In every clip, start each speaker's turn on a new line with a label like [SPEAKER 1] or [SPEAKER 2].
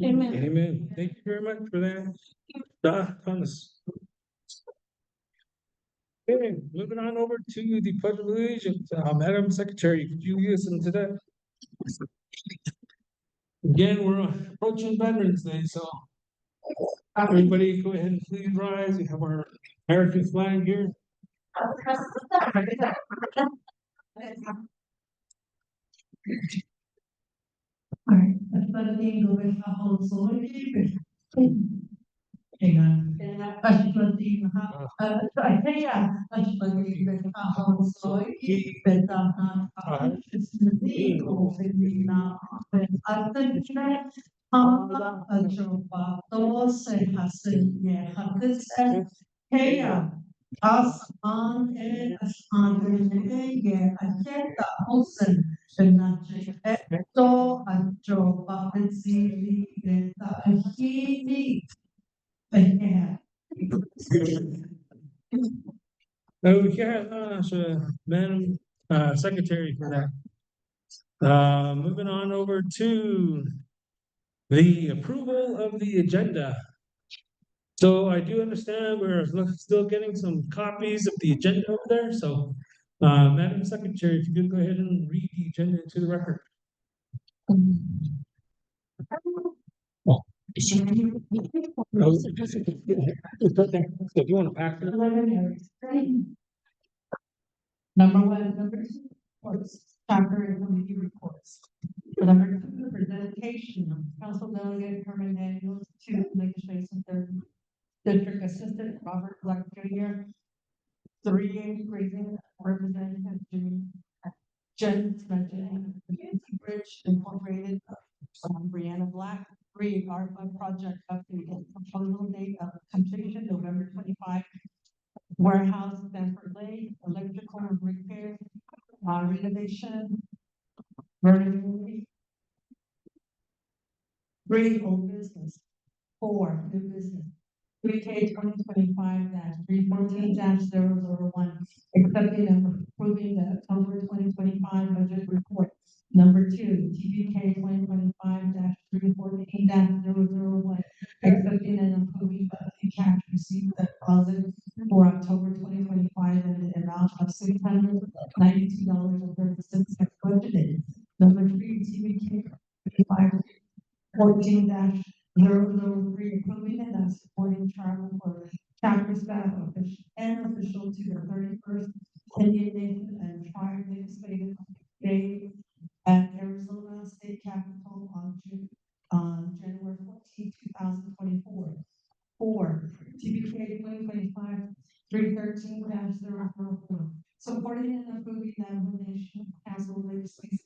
[SPEAKER 1] Amen.
[SPEAKER 2] Amen. Thank you very much for that. Thomas. Okay, moving on over to the Pledge of Allegiance. Madam Secretary, could you listen to that? Again, we're approaching Veterans Day, so everybody go ahead and please rise. We have our American flag here. So, Madam Secretary for that. Moving on over to the approval of the agenda. So I do understand we're still getting some copies of the agenda over there, so Madam Secretary, if you could go ahead and read the agenda into the record. Oh. It's right there. So if you want to pass it.
[SPEAKER 1] Number one, number two, reports, chapter and committee reports. Number two, presentation of council delegate Herman Daniels to legislation third district assistant Robert Black Jr. 3A grading representative Jen mentioning Bridge Incorporated, Brianna Black. 3 ARPA project update, proposal date of completion November 25. Warehouse, Stanford Lake, electrical repair, renovation, vertical. 3 old business, 4 new business. 3K 2025-314-001, accepting and approving the October 2025 budget report. Number 2, TBK 2025-314-001, accepting and approving the cash received deposit for October 2025 in the amount of $692.36 budgeted. Number 3, TBK 14-003, approving and supporting travel for chapter staff and official to the 31st Indian Nation and Tribe Legislative Day at Arizona State Capitol on January 14, 2024. 4, TBK 2025-313-004, supporting and approving the nomination council legislation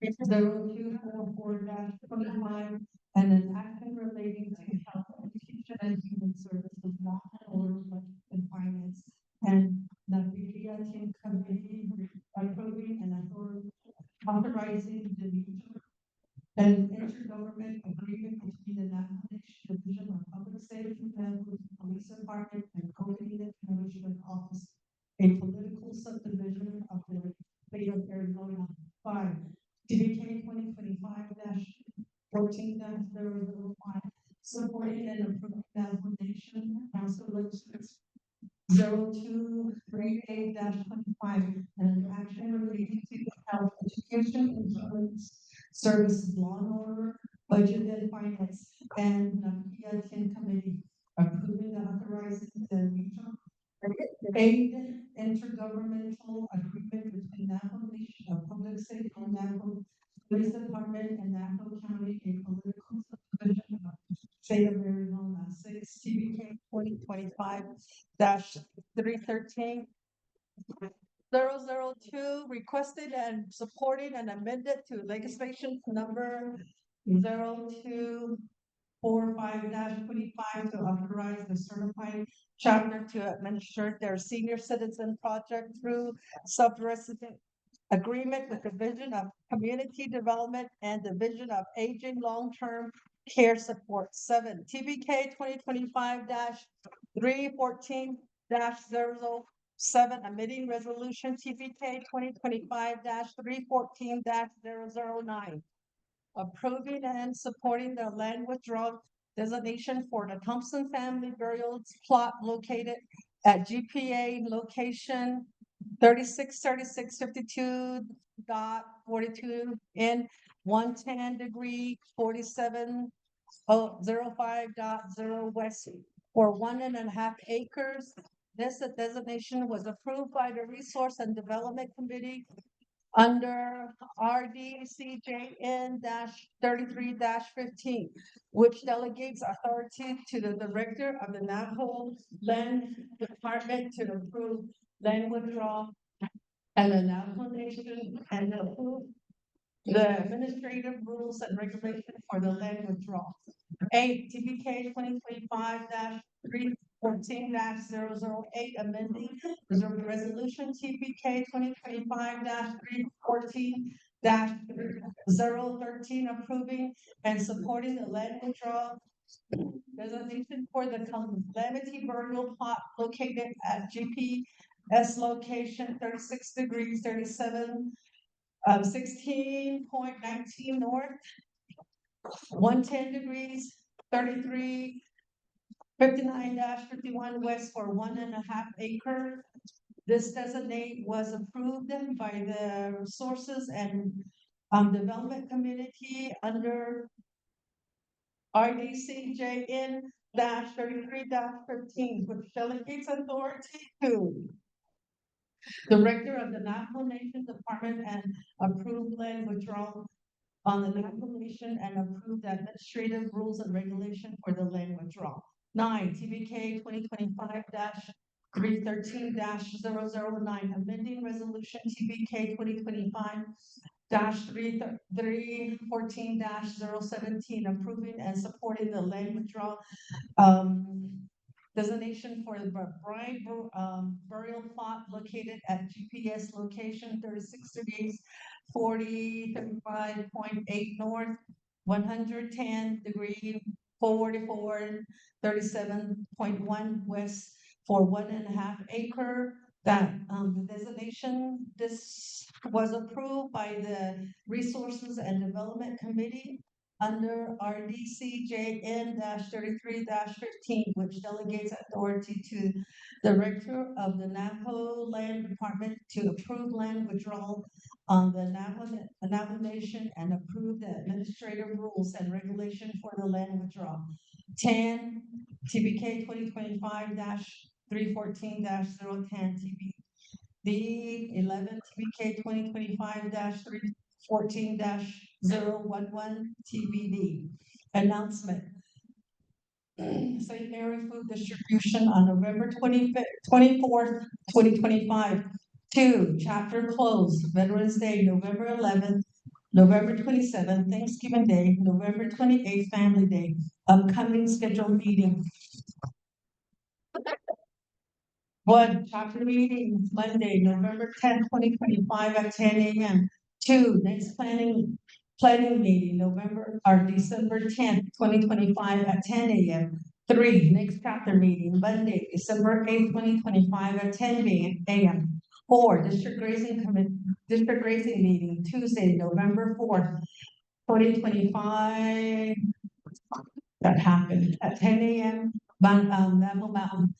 [SPEAKER 1] 0244-25 and an action relating to health, education, and human services, law and order, budget and finance, and the media team committee approving and authorizing the an intergovernment agreement between the National Division of Public Safety and the Police Department and Co-Leading Management Office, a political subdivision of the state of Arizona. 5, TBK 2025-14-005, supporting and approving the application council legislation 0238-25 and action relating to health, education, insurance, services, law and order, budget and finance, and the PLTN committee approving the authorizing the regional aid intergovernmental agreement between Navajo Nation of Public Safety and Navajo Police Department and Navajo County, a political subdivision of state of Arizona. 6, TBK 2025-313-002, requested and supported and amended to legislation number 02 45-25 to authorize the certified chapter to administer their senior citizen project through sub-resident agreement with Division of Community Development and Division of Aging Long-Term Care Support. 7, TBK 2025-314-007, amending resolution TBK 2025-314-009. Approving and supporting the land withdrawal designation for the Thompson family burial plot located at GPA location 363652.42 in 110°4705.0 west for 1.5 acres. This designation was approved by the Resource and Development Committee under RDCJN 33-15, which delegates authority to the Director of the Navajo Land Department to approve land withdrawal and the Navajo Nation and approve the administrative rules and regulations for the land withdrawal. 8, TBK 2025-314-008, amending resolution TBK 2025-314-013, approving and supporting the land withdrawal designation for the Calamity burial plot located at GPS location 36°37 of 16.19 north, 110°3359-51 west for 1.5 acre. This designate was approved by the Resources and Development Committee under RDCJN 33-15, which delegates authority to Director of the Navajo Nation Department and approve land withdrawal on the Navajo Nation and approve the administrative rules and regulation for the land withdrawal. 9, TBK 2025-313-009, amending resolution TBK 2025-314-017, approving and supporting the land withdrawal designation for the Bride burial plot located at GPS location 36°4035.8 north, 110°4437.1 west for 1.5 acre. That the designation, this was approved by the Resources and Development Committee under RDCJN 33-15, which delegates authority to Director of the Navajo Land Department to approve land withdrawal on the Navajo Nation and approve the administrative rules and regulation for the land withdrawal. 10, TBK 2025-314-010, TBD 11, TBK 2025-314-011, TBD. Announcement. St. Mary Food Distribution on November 24th, 2025. 2, chapter closed, Veterans Day, November 11th, November 27th, Thanksgiving Day, November 28th, Family Day. Upcoming scheduled meeting. 1, chapter meeting, Monday, November 10th, 2025 at 10 a.m. 2, next planning meeting, December 10th, 2025 at 10 a.m. 3, next chapter meeting, Monday, December 8th, 2025 at 10 a.m. 4, district grazing meeting, Tuesday, November 4th, 2025. That happened at 10 a.m. Navajo Mountain.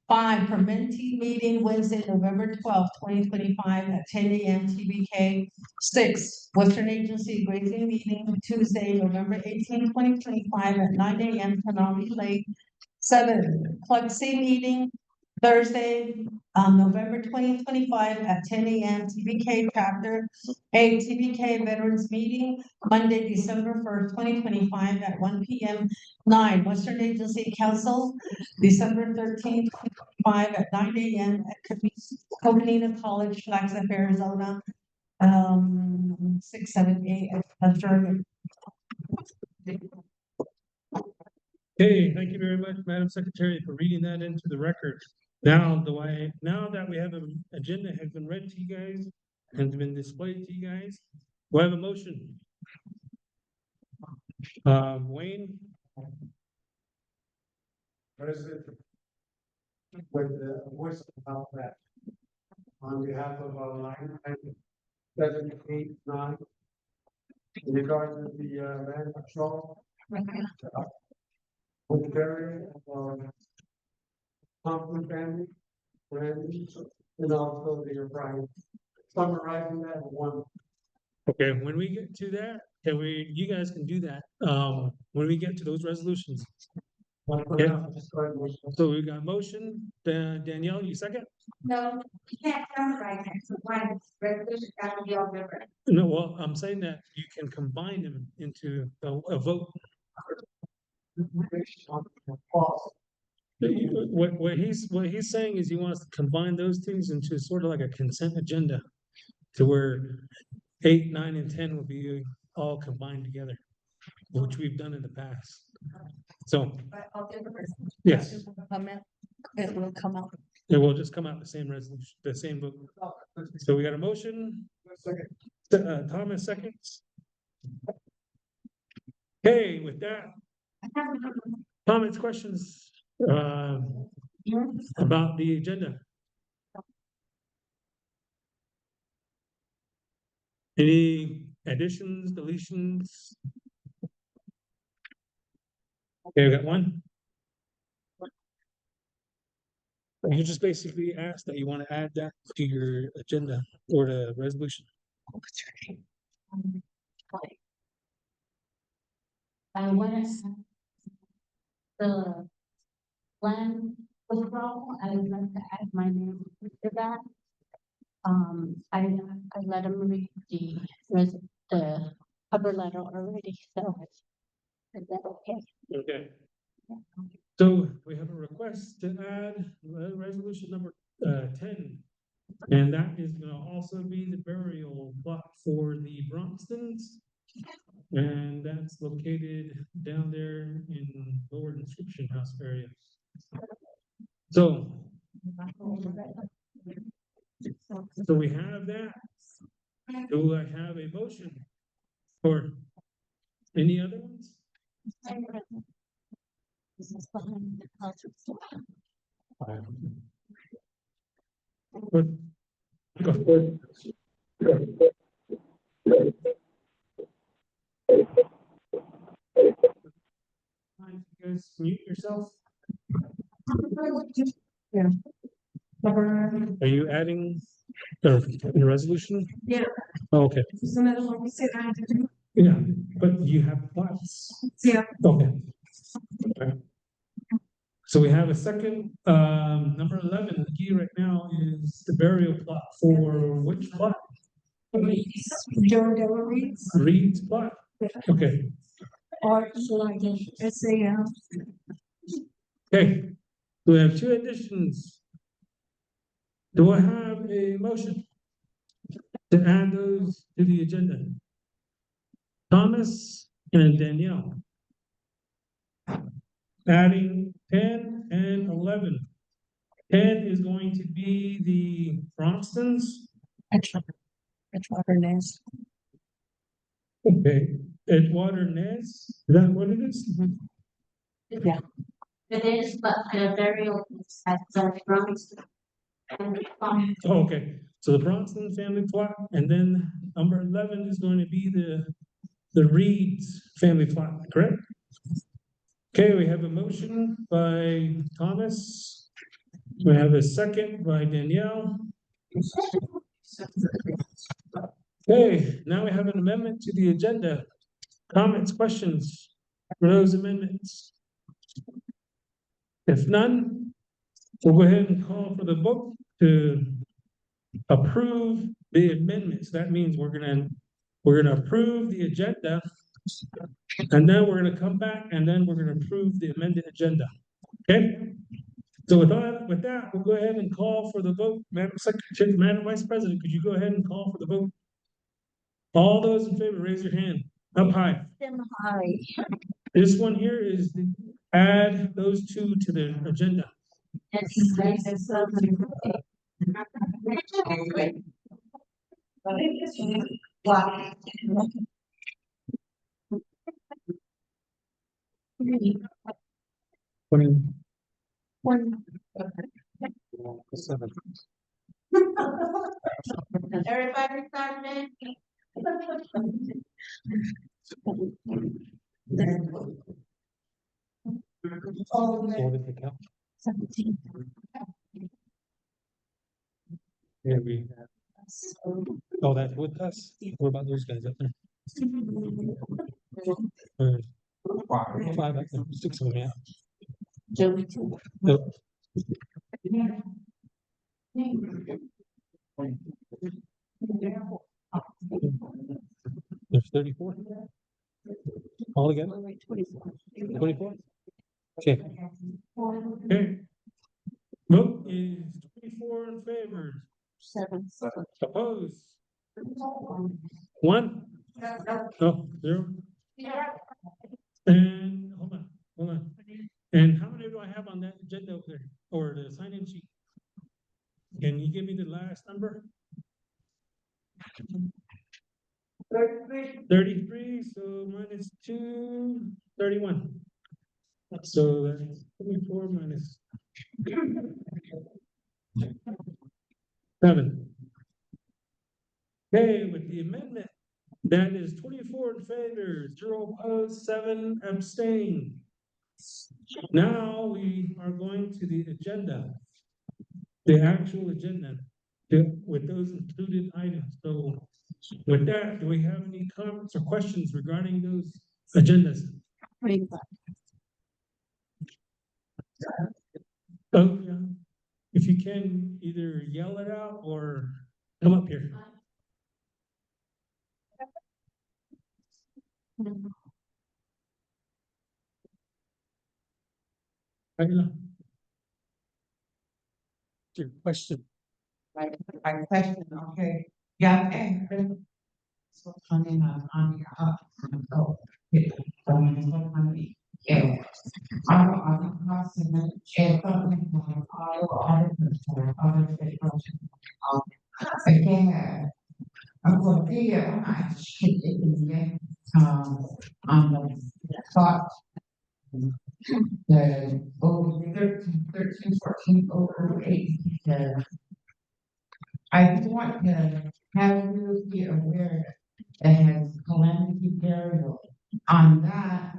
[SPEAKER 1] 5, Permenti meeting, Wednesday, November 12th, 2025 at 10 a.m. TBK. 6, Western Agency grazing meeting, Tuesday, November 18th, 2025 at 9 a.m. Canary Lake. 7, Plexi meeting, Thursday, November 2025 at 10 a.m. TBK chapter. 8, TBK Veterans meeting, Monday, December 1st, 2025 at 1 p.m. 9, Western Agency Council, December 13th, 2025 at 9 a.m. at Coconina College, Flagstaff, Arizona. 678 adjournment.
[SPEAKER 2] Okay, thank you very much, Madam Secretary, for reading that into the record. Now, now that we have an agenda has been read to you guys and been displayed to you guys, we have a motion. Wayne,
[SPEAKER 3] President, with the voice about that. On behalf of line item 789, in regards to the land patrol. With Barry, Thompson family, Randy, and also the Brian. Summarizing that in one.
[SPEAKER 2] okay, when we get to that, you guys can do that, when we get to those resolutions. Okay. So we got motion, Danielle, you second?
[SPEAKER 4] No, you can't summarize it, so one resolution got to be all different.
[SPEAKER 2] No, well, I'm saying that you can combine them into a vote. What he's saying is he wants to combine those things into sort of like a consent agenda to where 8, 9, and 10 will be all combined together, which we've done in the past. So,
[SPEAKER 4] But all different.
[SPEAKER 2] yes,
[SPEAKER 1] It will come out.
[SPEAKER 2] it will just come out the same resolution, the same vote. So we got a motion, Thomas seconds. Okay, with that, comments, questions, about the agenda? Any additions, deletions? Okay, we got one. You just basically asked that you want to add that to your agenda or the resolution.
[SPEAKER 5] I want the land withdrawal, I would like to add my name to that. I let him read the cover letter already, so is that okay?
[SPEAKER 2] Okay. So we have a request to add resolution number 10. And that is gonna also be the burial plot for the Bronxtons. And that's located down there in Lower Inscription House area. So we have that. Do I have a motion? Or any other ones?
[SPEAKER 5] This is behind the house.
[SPEAKER 2] But, go ahead. You guys mute yourself.
[SPEAKER 1] Yeah.
[SPEAKER 2] Are you adding the resolution?
[SPEAKER 1] Yeah.
[SPEAKER 2] Oh, okay. Yeah, but you have plots.
[SPEAKER 1] Yeah.
[SPEAKER 2] Okay. Okay. So we have a second, number 11, the key right now is the burial plot for which plot?
[SPEAKER 1] Joe Della Reed's.
[SPEAKER 2] Reed's plot. Okay,
[SPEAKER 1] Art Lighting, SAM.
[SPEAKER 2] okay. We have two additions. Do I have a motion to add those to the agenda? Thomas and Danielle. Adding 10 and 11. 10 is going to be the Bronxtons.
[SPEAKER 1] Edgewater Nez.
[SPEAKER 2] Okay, Edgewater Nez, is that what it is?
[SPEAKER 1] Yeah.
[SPEAKER 5] It is, but the burial is at the Bronx. And,
[SPEAKER 2] Oh, okay, so the Bronxton family plot, and then number 11 is going to be the Reed's family plot, correct? Okay, we have a motion by Thomas. We have a second by Danielle. Okay, now we have an amendment to the agenda. Comments, questions for those amendments? If none, we'll go ahead and call for the vote to approve the amendments. That means we're gonna approve the agenda, and then we're gonna come back and then we're gonna approve the amended agenda. Okay? So with that, we'll go ahead and call for the vote. Madam Secretary, Madam Vice President, could you go ahead and call for the vote? All those in favor, raise your hand up high.
[SPEAKER 5] Hi.
[SPEAKER 2] This one here is add those two to the agenda? Twenty. Seven.
[SPEAKER 4] Everybody started?
[SPEAKER 2] What did they count?
[SPEAKER 5] 17.
[SPEAKER 2] Here we have. Oh, that's with us? What about those guys up there? Five, up there, 6 of them, yeah.
[SPEAKER 5] Joey too.
[SPEAKER 2] Yep. There's 34 altogether. 24. Okay. Okay. Vote is 24 in favor.
[SPEAKER 5] 7.
[SPEAKER 2] Opposed? 1? Oh, 0. And hold on. And how many do I have on that agenda over there, or the sign-in sheet? Can you give me the last number? 33, so minus 2, 31. So that's 24 minus 7. Okay, with the amendment, that is 24 in favor, 0 opposed, 7 abstain. Now we are going to the agenda, the actual agenda, with those included items. So with that, do we have any comments or questions regarding those agendas? Oh, yeah. If you can, either yell it out or come up here. Ayla. Your question.
[SPEAKER 6] My question, okay, yeah, okay. So coming on your up, go. Yeah. I'm crossing the chair, again, I'm going to be, I should get, on the thought. The over 13, 14, over 8, I just want to have you be aware that has calamity burial. On that,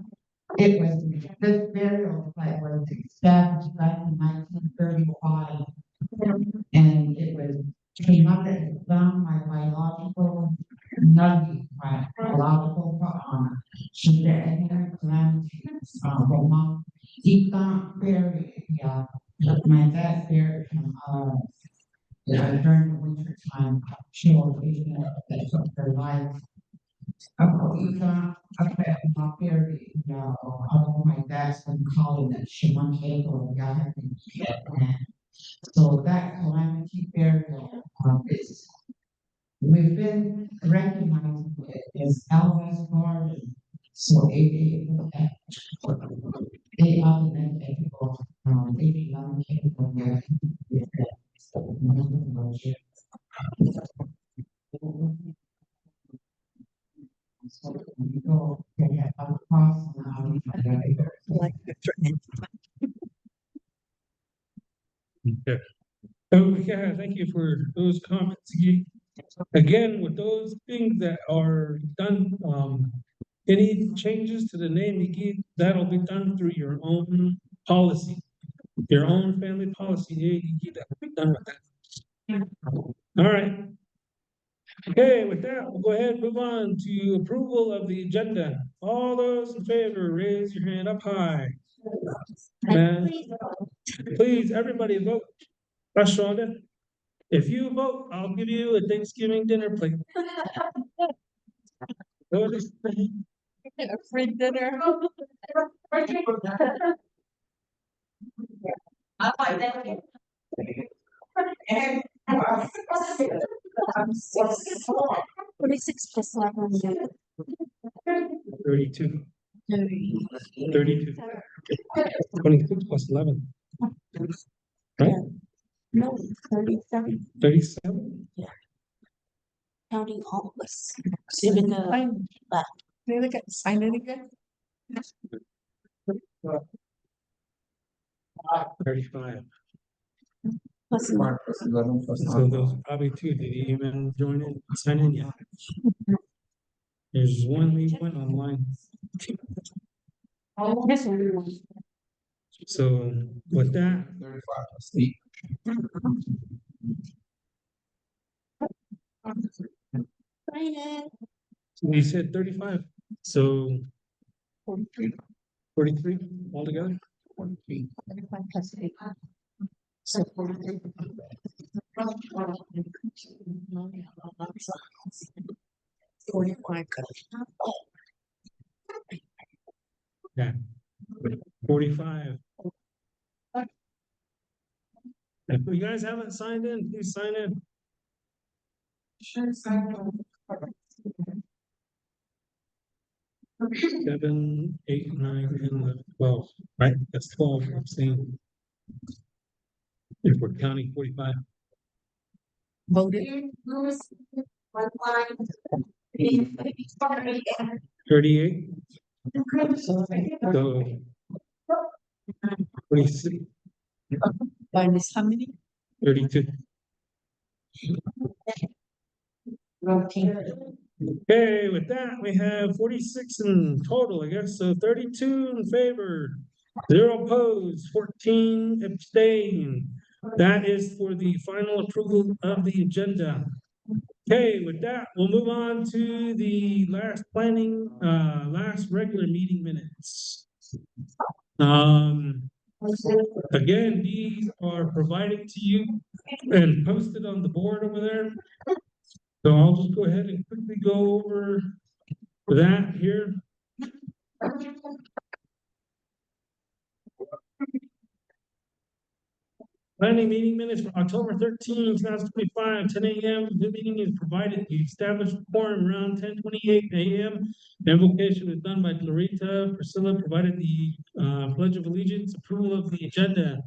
[SPEAKER 6] it was, this burial site was established back in 1935. And it was, came up as done by biological, nutty, by biological, so there inherent calamity, but mom, he got buried, yeah, my dad buried him, during the winter time, she was that took her life. He got, not buried, yeah, my dad's been calling it, she went cable, yeah, and so that calamity burial, is, we've been recognizing it as Elvis Garden. So they are the people, they belong to people there. So when you go, they have a cross now. Like
[SPEAKER 2] Okay. Oh, yeah, thank you for those comments. Again, with those things that are done, any changes to the name you give, that'll be done through your own policy, your own family policy. That will be done with that. All right. Okay, with that, we'll go ahead and move on to approval of the agenda. All those in favor, raise your hand up high. And please, everybody vote. Rashonda, if you vote, I'll give you a Thanksgiving dinner plate. Notice-
[SPEAKER 5] A free dinner.
[SPEAKER 4] I like that. And.
[SPEAKER 5] 46 plus 7.
[SPEAKER 2] 32.
[SPEAKER 5] 30.
[SPEAKER 2] 32. 26 plus 11. Right?
[SPEAKER 5] No, 37,
[SPEAKER 2] 37?
[SPEAKER 5] counting all of us. Even the,
[SPEAKER 1] Sign. Can you look at, sign it again?
[SPEAKER 2] 35.
[SPEAKER 5] plus
[SPEAKER 2] So those are probably two. Did he even join in, sign in yet? There's one we went online.
[SPEAKER 5] this one.
[SPEAKER 2] So with that,
[SPEAKER 5] Sign it.
[SPEAKER 2] we said 35. So 43 altogether.
[SPEAKER 5] 35 plus 8. So 43.
[SPEAKER 2] Yeah. 45. If you guys haven't signed in, please sign in.
[SPEAKER 1] Sure, sign it.
[SPEAKER 2] 7, 8, 9, 10, 11, 12. Right? That's 12. I'm saying. If we're counting 45.
[SPEAKER 1] Voted.
[SPEAKER 4] Lewis, 1 line.
[SPEAKER 2] 38. So 26,
[SPEAKER 1] Minus how many?
[SPEAKER 2] 32.
[SPEAKER 5] Rotate.
[SPEAKER 2] Okay, with that, we have 46 in total, I guess. So 32 in favor, 0 opposed, 14 abstain. That is for the final approval of the agenda. Okay, with that, we'll move on to the last last regular meeting minutes. Again, these are provided to you and posted on the board over there. So I'll just go ahead and quickly go over that here. Planning meeting minutes for October 13, 2025, 10 a.m. The meeting is provided. The established quorum around 10:28 a.m. Invocation was done by Clarita. Priscilla provided the Pledge of Allegiance, approval of the agenda.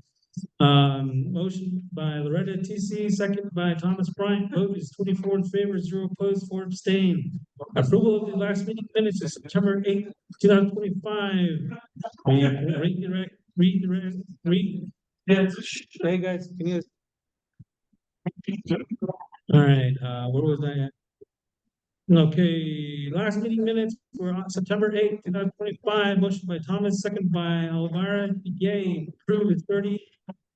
[SPEAKER 2] Motion by Loretta TC, second by Thomas Bryant. Vote is 24 in favor, 0 opposed, 4 abstain. Approval of the last meeting minutes is September 8, 2025. Hey guys, can you? All right, where was I at? Okay, last meeting minutes were on September 8, 2025. Motion by Thomas, second by Elvira. Yay, approved is 30.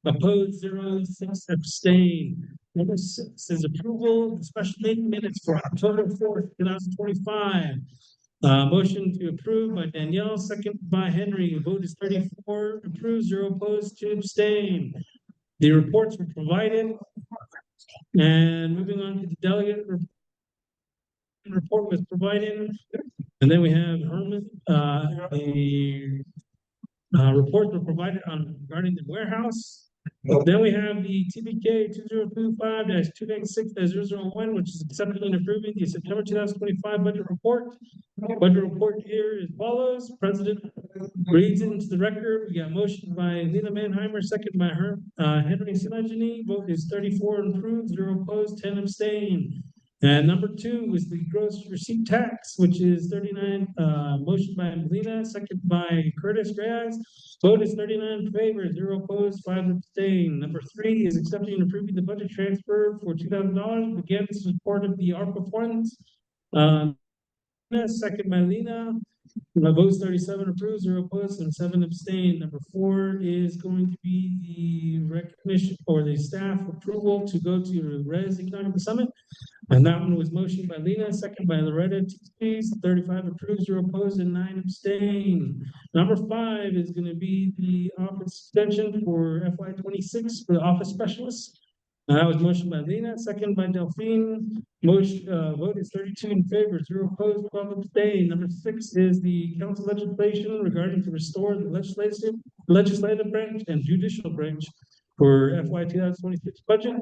[SPEAKER 2] Opposed, 0, 6 abstain. Number 6 is approval of the special meeting minutes for October 4th, 2025. Motion to approve by Danielle, second by Henry. Vote is 34, approved, 0 opposed, 2 abstain. The reports were provided. And moving on to the delegate report was provided. And then we have Herman, the reports were provided on regarding the warehouse. Then we have the TBK 2025-286-001, which is accepting and approving the September 2025 budget report. Budget report here is follows. President reads it into the record. We got motion by Lena Manheimer, second by Henry Sinajani. Vote is 34 approved, 0 opposed, 10 abstain. And number 2 is the gross receipt tax, which is 39, motion by Melina, second by Curtis Reyes. Vote is 39 in favor, 0 opposed, 5 abstain. Number 3 is accepting and approving the budget transfer for $2,000. Again, this is part of the ARPA funds. Second by Lena. My vote's 37 approved, 0 opposed, and 7 abstain. Number 4 is going to be the recognition or the staff approval to go to Res Economic Summit. And that one was motioned by Lena, second by Loretta TC, 35 approved, 0 opposed, and 9 abstain. Number 5 is going to be the office extension for FY26 for the office specialists. That was motioned by Lena, second by Delphine. Motion, vote is 32 in favor, 0 opposed, 12 abstain. Number 6 is the council legislation regarding to restore the legislative branch and judicial branch for FY 2026 budget.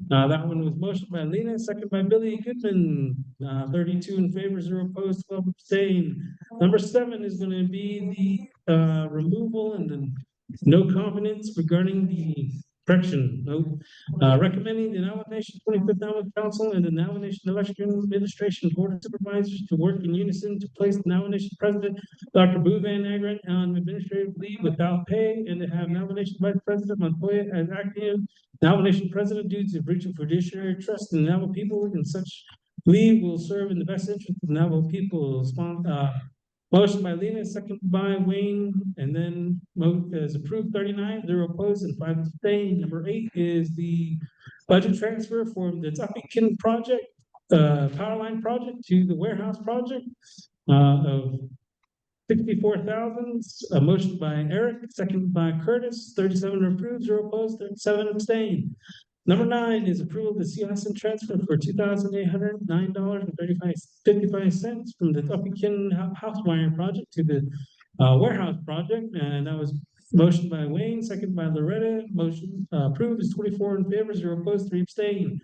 [SPEAKER 2] That one was motion by Lena, second by Billy Goodman, 32 in favor, 0 opposed, 12 abstained. Number 7 is gonna be the, removal and then no confidence regarding the correction, no, recommending the nomination 25th Annual Council and the nomination election administration board of supervisors to work in unison to place the nomination president, Dr. Boo Van Agren, on administrative leave without pay, and to have nomination vice president Montoya as acting nomination president due to breach of fiduciary trust in the Navajo people, and such leave will serve in the best interest of the Navajo people. Motion by Lena, second by Wayne, and then is approved 39, 0 opposed, and 5 abstained. Number 8 is the budget transfer for the Ts'ah Bii project, power line project to the warehouse project of 64,000. A motion by Eric, second by Curtis, 37 approved, 0 opposed, 37 abstained. Number 9 is approval of the CSN transfer for $2,809.55 from the Tuppican house wiring project to the warehouse project, and that was motion by Wayne, second by Loretta. Motion approved is 24 in favor, 0 opposed, 3 abstained.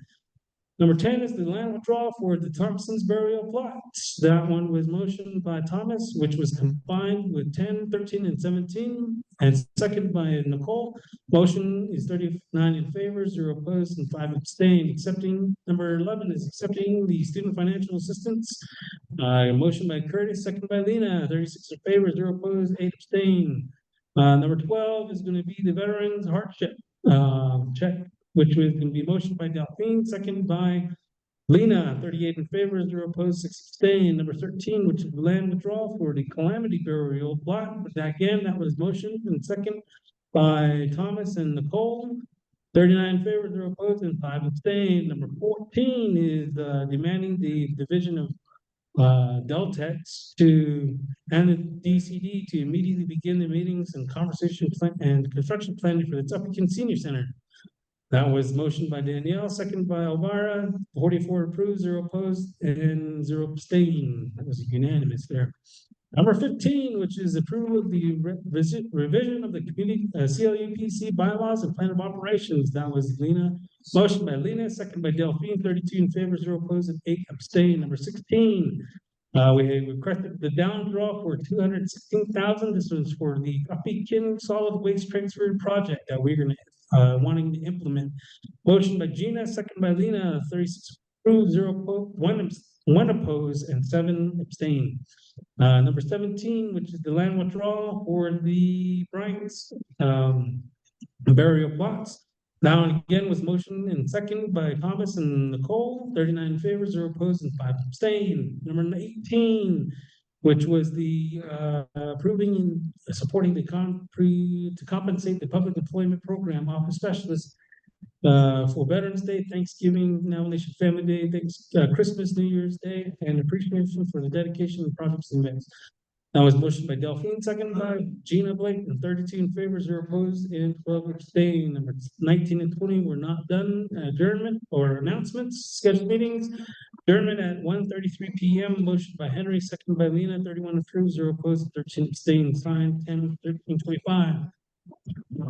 [SPEAKER 2] Number 10 is the land withdrawal for the Thompson's burial plots. That one was motioned by Thomas, which was combined with 10, 13, and 17, and second by Nicole. Motion is 39 in favor, 0 opposed, and 5 abstained. Accepting, number 11 is accepting the student financial assistance. Motion by Curtis, second by Lena, 36 in favor, 0 opposed, 8 abstained. Number 12 is going to be the veterans hardship check, which was going to be motioned by Delphine, second by Lena, 38 in favor, 0 opposed, 6 abstained. Number 13, which is the land withdrawal for the calamity burial plot. Again, that was motioned and second by Thomas and Nicole. 39 in favor, 0 opposed, and 5 abstained. Number 14 is demanding the division of Deltex and the DCD to immediately begin the meetings and conversation and construction planning for the Ts'ah Bii Senior Center. That was motioned by Danielle, second by Elvira, 44 approved, 0 opposed, and 0 abstained. That was unanimous there. Number 15, which is approval of the revision of the community CLUPC bylaws and plan of operations. That was Lena, motion by Lena, second by Delphine, 32 in favor, 0 opposed, and 8 abstained. Number 16, we requested the down draw for 216,000. This was for the Ts'ah Bii solid waste transfer project that we're gonna wanting to implement. Motion by Gina, second by Lena, 36 approved, 0 opposed, 1 opposed, and 7 abstained. Number 17, which is the land withdrawal for the Bryant's burial plots. Now again was motion and second by Thomas and Nicole, 39 in favor, 0 opposed, and 5 abstained. Number 18, which was the approving and supporting the to compensate the public employment program office specialist for Veterans Day, Thanksgiving, Nomination Family Day, Christmas, New Year's Day, and appreciation for the dedication of projects and events. That was motion by Delphine, second by Gina Blake, and 32 in favor, 0 opposed, and 12 abstained. Number 19 and 20 were not done. Adjournment or announcements, scheduled meetings. Adjournment at 1:33 p.m. Motion by Henry, second by Lena, 31 approved, 0 opposed, 13 abstained. Signed 10/13/25.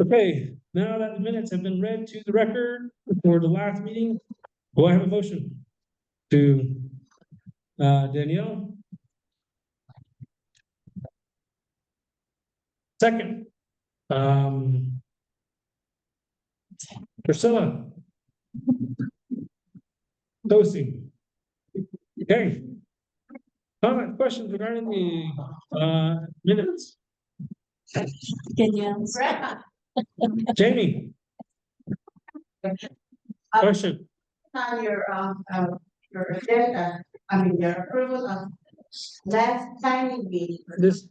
[SPEAKER 2] Okay, now that the minutes have been read to the record for the last meeting, do I have a motion to Danielle? Second, Priscilla. Tosi. Okay. Comment, questions regarding the minutes?
[SPEAKER 5] Danielle.
[SPEAKER 2] Jamie, question?
[SPEAKER 6] On your agenda, I mean, your approval of last timing meeting.
[SPEAKER 2] This,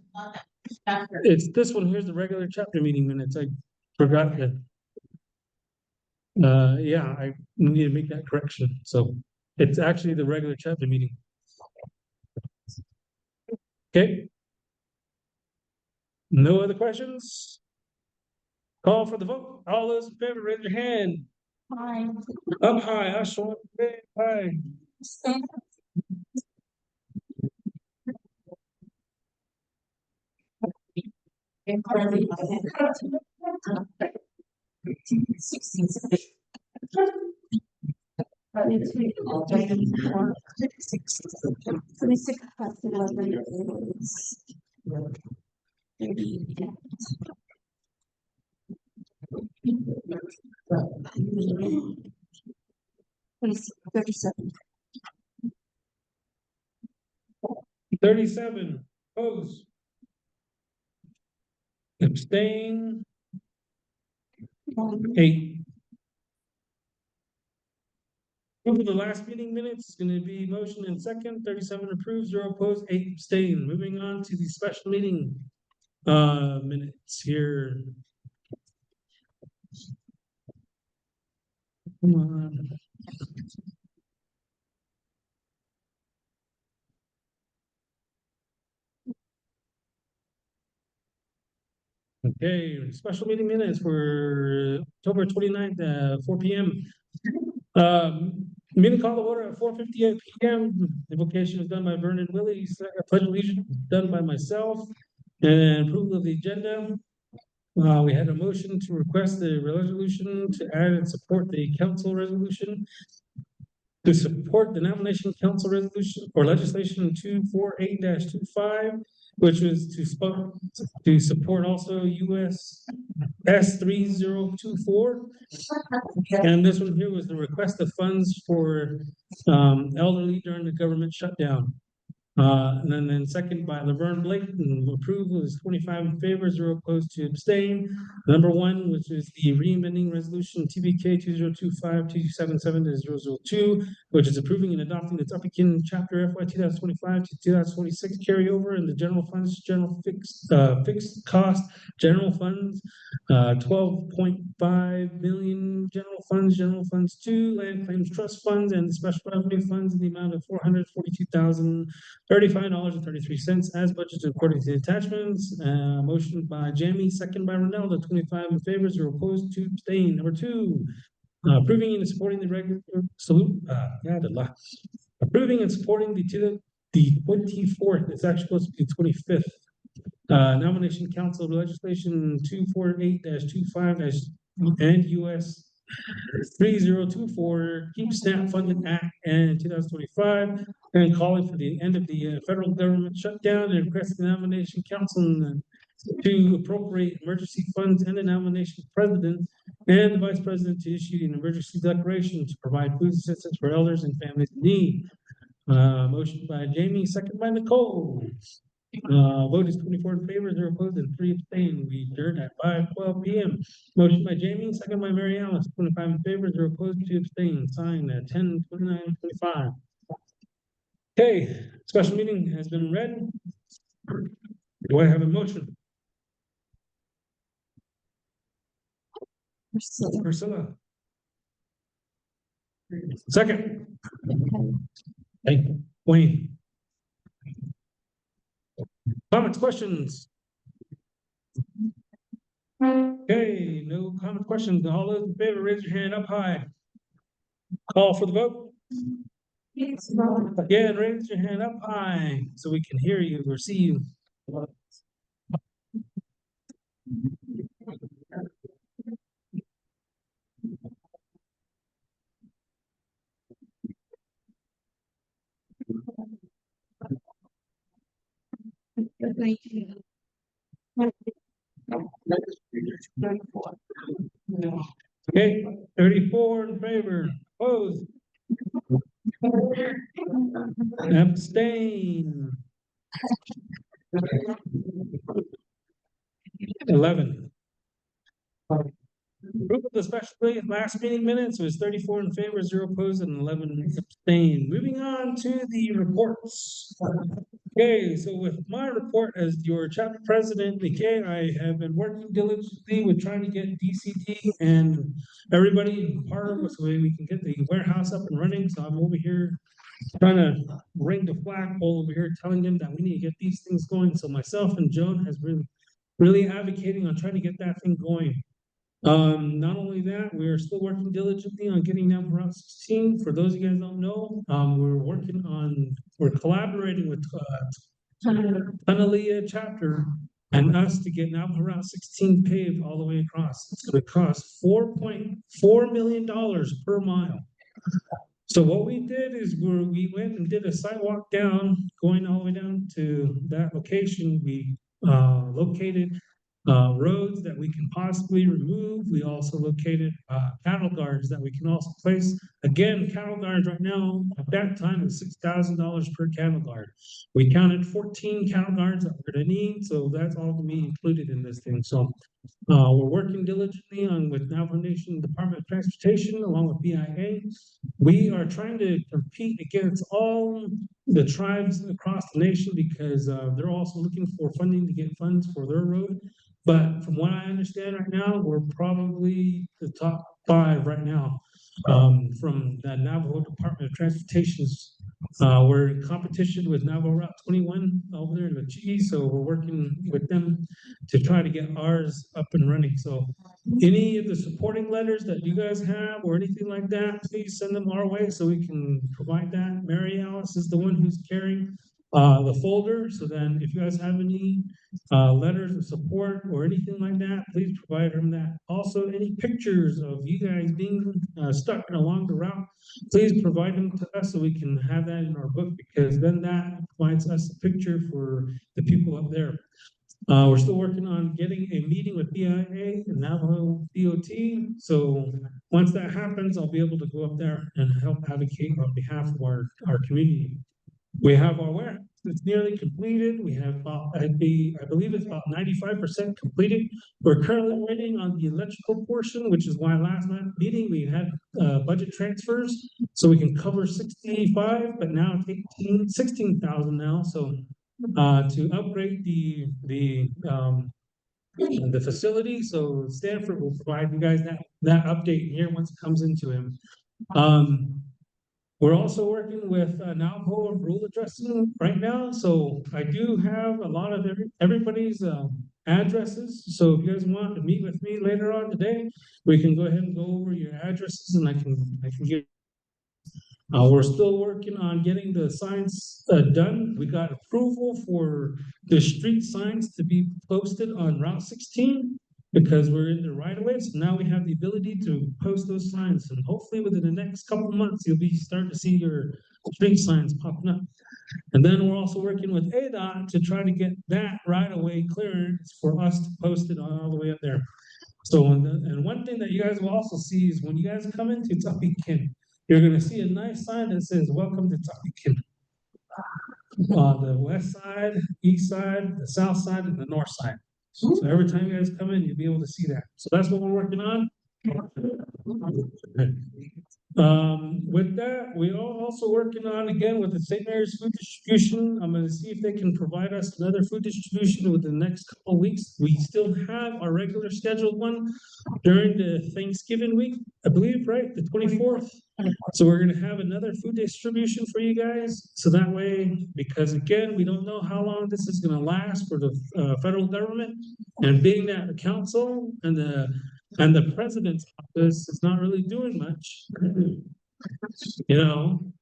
[SPEAKER 2] it's this one, here's the regular chapter meeting minutes. I forgot that. Yeah, I need to make that correction. So it's actually the regular chapter meeting. Okay. No other questions? Call for the vote. All those in favor, raise your hand.
[SPEAKER 5] Hi.
[SPEAKER 2] Up high, I saw it. High.
[SPEAKER 5] 26 plus 11 is 30. 37.
[SPEAKER 2] 37, opposed. Abstain, 8. Over the last meeting minutes, it's gonna be motion and second, 37 approved, 0 opposed, 8 abstain. Moving on to the special meeting minutes here. Come on. Okay, special meeting minutes for October 29th, 4 p.m. Meeting call to order at 4:58 p.m. The vocation was done by Vernon Willie, pledge of allegiance done by myself, and approval of the agenda. We had a motion to request the resolution to add and support the council resolution, to support the nomination council resolution or legislation 248-25, which was to support also US S3024. And this one here was the request of funds for elderly during the government shutdown. And then second by Laverne Blake, and approval is 25 in favor, 0 opposed, 2 abstain. Number 1, which is the re-amending resolution TBK 2025-277-002, which is approving and adopting the Ts'ah Bii chapter FY 2025 to 2026 carryover in the general funds, general fixed cost, general funds, 12.5 million general funds 2, land claims trust funds, and special revenue funds in the amount of $442,035.33 as budgeted according to the attachments. Motion by Jamie, second by Ronaldo, 25 in favor, 0 opposed, 2 abstain. Number 2, approving and supporting the regular approving and supporting the 24th, it's actually supposed to be the 25th. Nomination Council legislation 248-25 and US 3024 Keep SNAP Funded Act and 2025, and calling for the end of the federal government shutdown, and requesting the nomination council to appropriate emergency funds and the nomination president and the vice president to issue an emergency declaration to provide food assistance for elders and families in need. Motion by Jamie, second by Nicole. Vote is 24 in favor, 0 opposed, and 3 abstain. We adjourn at 5:12 p.m. Motion by Jamie, second by Mary Alice, 25 in favor, 0 opposed, 2 abstain. Signed at 10:29:25. Okay, special meeting has been read. Do I have a motion? Priscilla. Second. Hey, Wayne. Comments, questions? Okay, no comment, questions. All those in favor, raise your hand up high. Call for the vote. Again, raise your hand up high so we can hear you or see you. Okay, 34 in favor, opposed. Abstain. 11. Group of the special last meeting minutes was 34 in favor, 0 opposed, and 11 abstained. Moving on to the reports. Okay, so with my report as your chapter president, okay, I have been working diligently with trying to get DCD and everybody part of it so we can get the warehouse up and running. So I'm over here trying to ring the flagpole over here, telling them that we need to get these things going. So myself and Joan has been really advocating on trying to get that thing going. Not only that, we are still working diligently on getting down Route 16. For those of you guys don't know, we're collaborating with Tunalia chapter and us to get now Route 16 paved all the way across. It's going to cost $4.4 million per mile. So what we did is we went and did a sidewalk down, going all the way down to that location. We located roads that we can possibly remove. We also located cattle guards that we can also place. Again, cattle guards right now, at that time, was $6,000 per cattle guard. We counted 14 cattle guards that we're gonna need, so that's all gonna be included in this thing. So we're working diligently on with Navajo Nation Department of Transportation along with BIA. We are trying to compete against all the tribes across the nation because they're also looking for funding to get funds for their road. But from what I understand right now, we're probably the top 5 right now. From the Navajo Department of Transportation's, we're in competition with Navajo Route 21 over there in the Chi, so we're working with them to try to get ours up and running. So any of the supporting letters that you guys have or anything like that, please send them our way so we can provide that. Mary Alice is the one who's carrying the folder. So then if you guys have any letters of support or anything like that, please provide them that. Also, any pictures of you guys being stuck along the route, please provide them to us so we can have that in our book, because then that provides us a picture for the people up there. We're still working on getting a meeting with BIA and Navajo DOT. So once that happens, I'll be able to go up there and help advocate on behalf of our community. We have our warehouse, it's nearly completed. We have about, I believe it's about 95% completed. We're currently waiting on the electrical portion, which is why last night meeting, we had budget transfers. So we can cover 65, but now it's 16,000 now. So to upgrade the facility. So Stanford will provide you guys that update here once it comes into him. We're also working with Navajo rule addressing right now. So I do have a lot of everybody's addresses. So if you guys want to meet with me later on today, we can go ahead and go over your addresses and I can give. We're still working on getting the signs done. We got approval for the street signs to be posted on Route 16 because we're in the right of way. So now we have the ability to post those signs, and hopefully within the next couple of months, you'll be starting to see your street signs popping up. And then we're also working with ADOT to try to get that right of way clearance for us to post it all the way up there. So, and one thing that you guys will also see is when you guys come into Ts'ah Bii, you're gonna see a nice sign that says, "Welcome to Ts'ah Bii." The west side, east side, the south side, and the north side. So every time you guys come in, you'll be able to see that. So that's what we're working on. With that, we are also working on, again, with the St. Mary's Food Distribution. I'm gonna see if they can provide us another food distribution within the next couple of weeks. We still have our regular scheduled one during the Thanksgiving week, I believe, right? The 24th. So we're gonna have another food distribution for you guys. So that way, because again, we don't know how long this is gonna last for the federal government. And being that the council and the president's office is not really doing much. You know,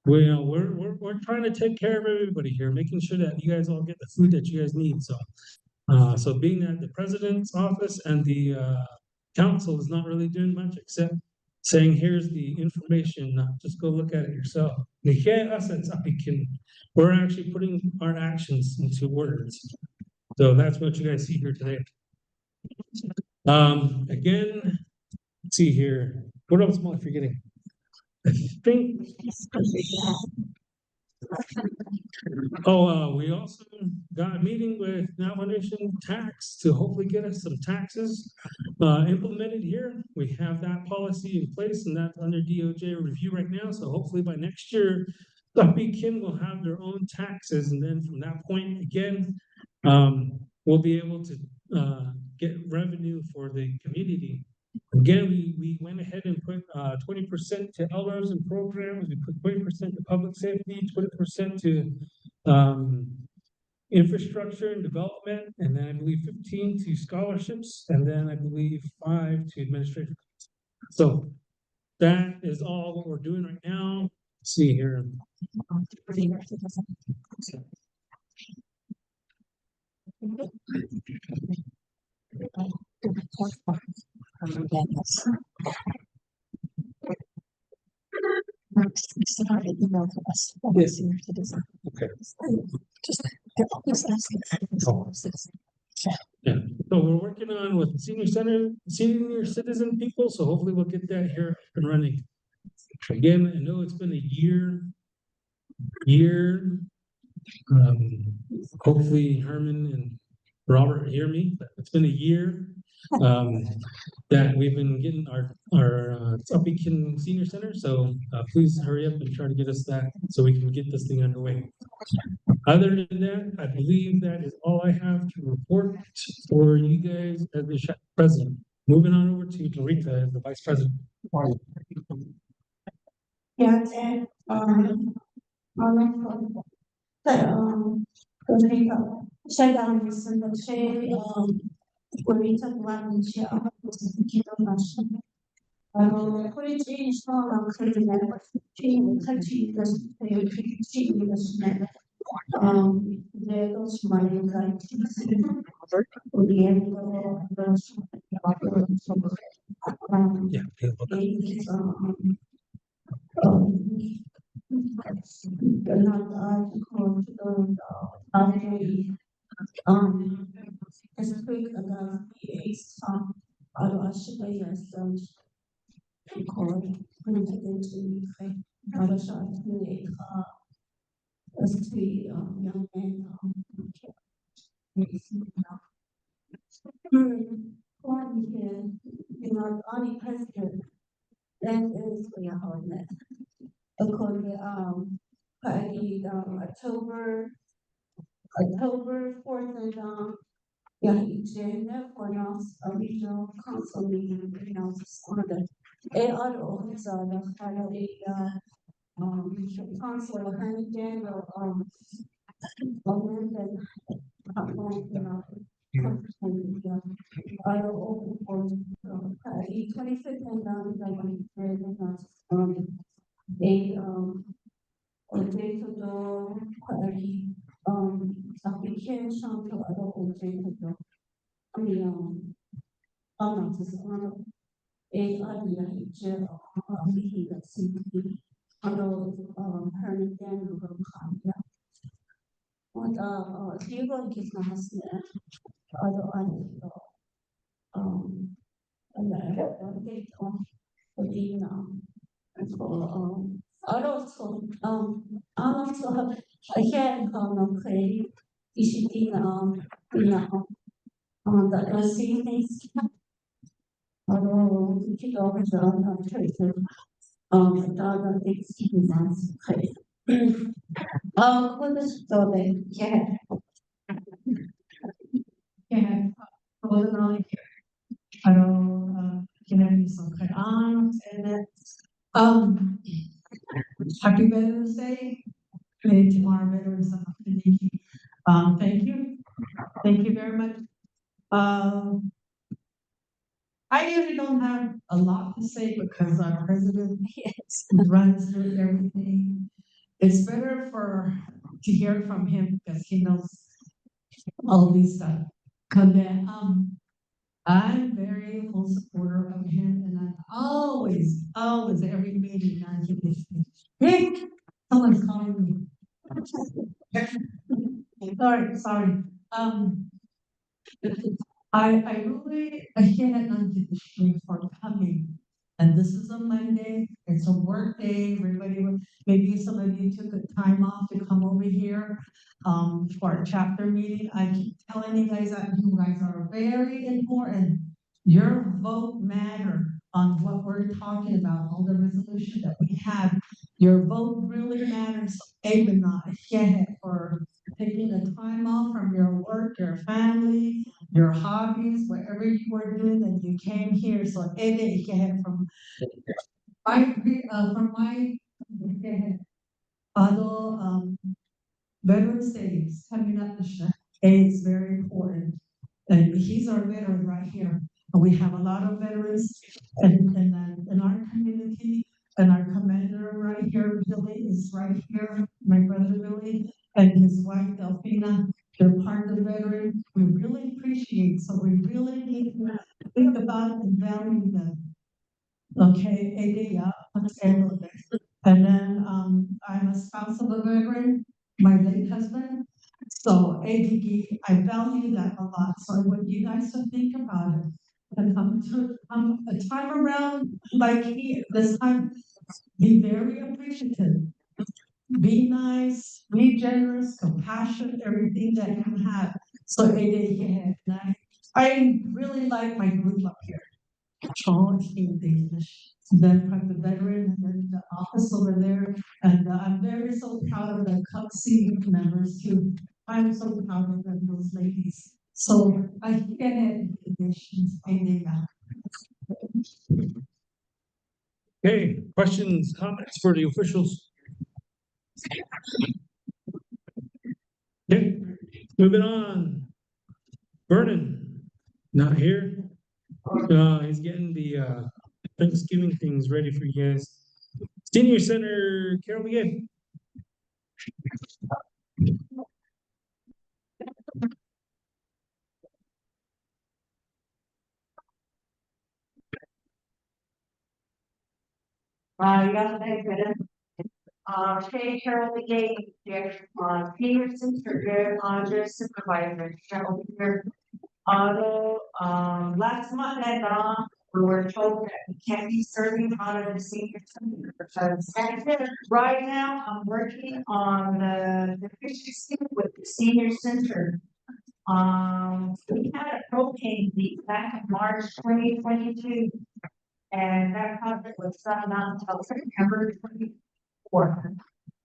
[SPEAKER 2] we're trying to take care of everybody here, making sure that you guys all get the food that you guys need. So, so being that the president's office and the council is not really doing much except saying, here's the information, just go look at it yourself. We're actually putting our actions into words. So that's what you guys see here today. Again, let's see here. What else am I forgetting? I think. Oh, we also got a meeting with Navajo Nation Tax to hopefully get us some taxes implemented here. We have that policy in place and that's under DOJ review right now. So hopefully by next year, Ts'ah Bii will have their own taxes. And then from that point, again, we'll be able to get revenue for the community. Again, we went ahead and put 20% to LRs and programs. We put 20% to public safety, 20% to infrastructure and development, and then I believe 15 to scholarships, and then I believe 5 to administrative. So that is all what we're doing right now. Let's see here. Yes. Okay. Yeah, so we're working on with senior citizen people, so hopefully we'll get that here up and running. Again, I know it's been a year. Hopefully Herman and Robert hear me, but it's been a year. That we've been getting our Ts'ah Bii Senior Center, so please hurry up and try to get us that so we can get this thing underway. Other than that, I believe that is all I have to report for you guys as the president. Moving on over to Dorita as the vice president.
[SPEAKER 5] Yeah, and, 그러니까 제가 무슨 것이 우리 정부하는 지역 기도하시 우리 지역은 그들의 주인 같이 이것을 주인 이것을 그래도 주말인가 우리의 as quick about PA's record into other shots as three young men one here, only president that is we are holding it. According October 4th and yeah, agenda for us regional council meeting announces on the ARO is the final council and general amendment I will open for 25th and a day to go application to other objects not as a idea meeting that simply herman what legal business also again play the same things keep over the choices the experience what is the
[SPEAKER 1] Yeah, hold on. Happy Veterans Day. Today, tomorrow, Veterans Day. Thank you very much. I usually don't have a lot to say because our president runs through everything. It's better to hear from him because he knows all these stuff. I'm very full supporter of him, and I'm always every meeting I keep listening. Hey, someone's calling me. Sorry. I really can't thank you for coming. And this is a Monday, it's a work day, maybe some of you took a time off to come over here for our chapter meeting. I keep telling you guys that you guys are very important. Your vote matter on what we're talking about, all the resolution that we have. Your vote really matters. For taking the time off from your work, your family, your hobbies, whatever you were doing, and you came here. So from my although Veterans Day is coming up this year, it's very important. And he's our veteran right here. And we have a lot of veterans in our community, and our commander right here, Billy, is right here, my brother Billy, and his wife Delphina. They're part of the veteran. We really appreciate, so we really need to think about and value them. Okay, And then, I'm a spouse of a veteran, my late husband. So ADD, I value that a lot. So I want you guys to think about it. And a time around like this time, be very appreciative. Be nice, be generous, compassionate, everything that you have. So ADD, I really like my group up here. Charles in English, then from the veteran, and then the office over there. And I'm very so proud of the CUPC members too. I'm so proud of them, those ladies. So I get it, additions, and
[SPEAKER 2] Okay, questions, comments for the officials? Okay, moving on. Vernon, not here. He's getting the Thanksgiving things ready for you guys. Senior Center, Carol Miguel.
[SPEAKER 4] Yesterday, Shay Carol Gate, senior center, just supervisor, Cheryl here. Last month at dawn, we were told that we can't be serving out of the senior center. Because right now, I'm working on the deficiency with the senior center. We had a propane leak back in March 2022. And that project was done until September 24th.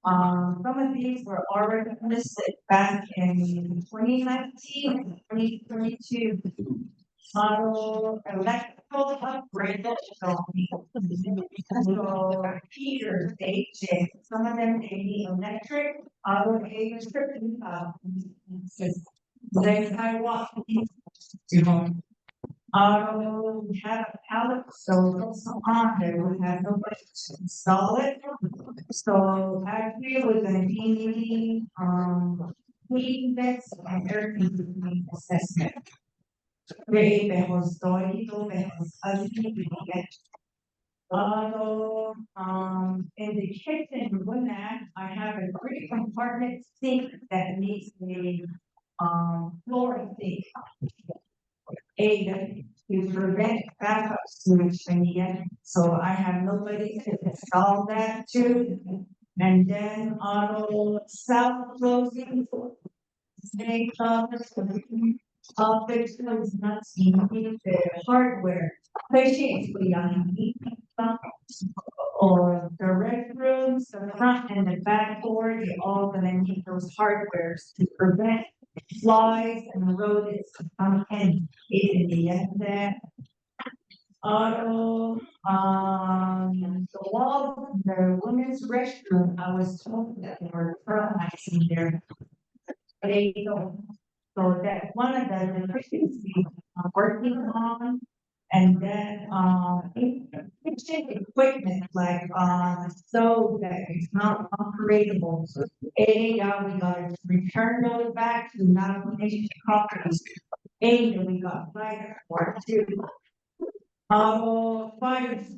[SPEAKER 4] Some of these were already listed back in 2019 and 2022. Electrical upgrade. So Peter, AJ, some of them they need electric, auto aid stripping, they sidewalk. We have a pallet, so it's on there, we have nobody to install it. So actually we're gonna need, heating vents and air conditioning assessment. Vemos todo, vemos así, in the kitchen, when that, I have a 3-compartment sink that needs a, flooring sink. To prevent backup sewage in the end, so I have nobody to install that too. And then auto south closing. Stay closed. Fix those nuts, you need the hardware. Patiently, or the restrooms, the front and the back door, you're all gonna need those hardwares to prevent flies and rodents to come in the end there. The wall, the women's restroom, I was told that they were fertilizing there. They don't. So that one of the deficiencies I'm working on, and then, kitchen equipment like, stove that is not operatable. We gotta return those back to non-nation properties. We got fire for two. Fire is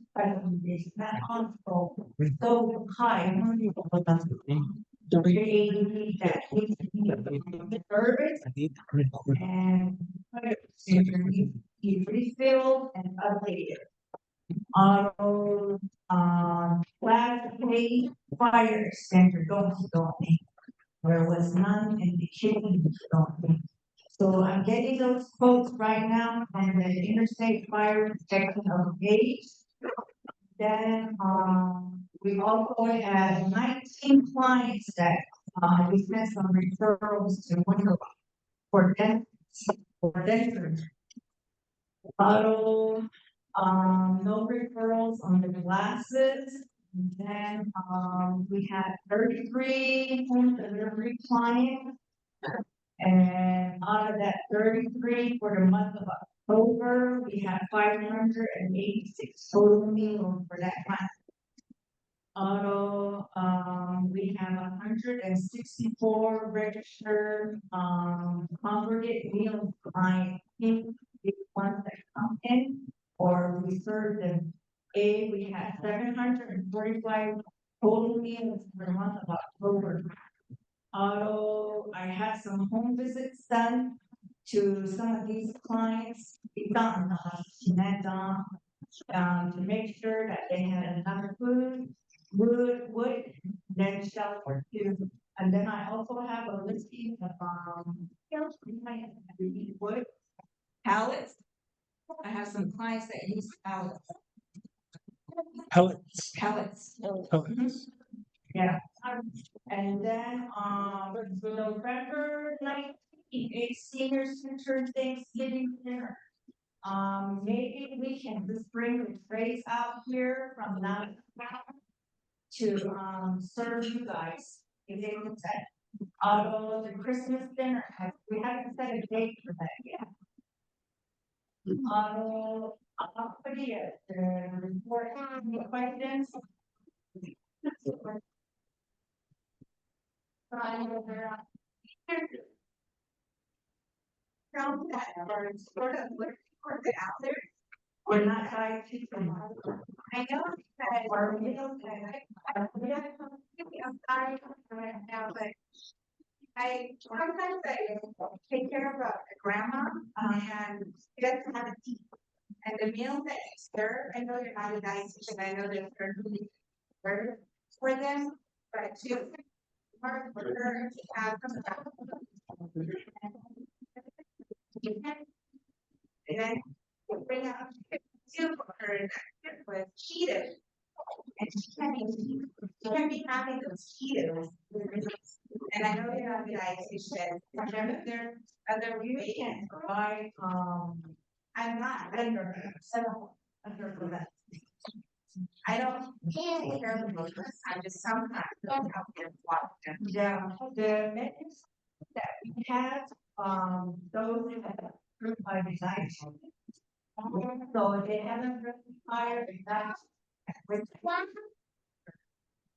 [SPEAKER 4] not on, so high. That service and fire extinguisher needs to be refilled and updated. Last page, fire extinguisher don't need. There was none in the kitchen, don't need. So I'm getting those quotes right now from the Interstate Fire Protection of Gage. Then, we also had 19 clients that, we sent some referrals to Winter for dentures. No referrals on the glasses. Then, we had 33 home delivery clients. And out of that 33 for the month of October, we had 586 total meals for that month. We have 164 registered, congregate meals by the ones that come in, or we serve them. We had 745 total meals for the month of October. I had some home visits done to some of these clients, to make sure that they had enough food, wood, then shelter too. And then I also have a listing of, wood pallets. I have some clients that use pallets.
[SPEAKER 2] Pellets.
[SPEAKER 4] Pallets.
[SPEAKER 2] Pellets.
[SPEAKER 4] Yeah. And then, November 19th, a senior center Thanksgiving dinner. Maybe we can just bring the trays out here from now to, serve you guys. If they can set, the Christmas dinner, we haven't set a date for that yet. I'll put it, report, any questions? From that, or sort of, work it out there. We're not trying to. I know that our meals, I'm sorry, right now, but I sometimes I take care of a grandma, and she doesn't have a teeth. And the meals that you serve, I know you're not a dietitian, I know there's certainly for them, but it's hard for her to have some. And then bring out soup for her with Cheetos. And she can't be having those Cheetos. And I know you're not a dietitian, but there other we can provide, I'm not under, so under for that. I don't take care of the most, I just sometimes don't help them watch them. Yeah, the menus that we have, those that are approved by the dietitian. So if they haven't really hired a dietitian, with one.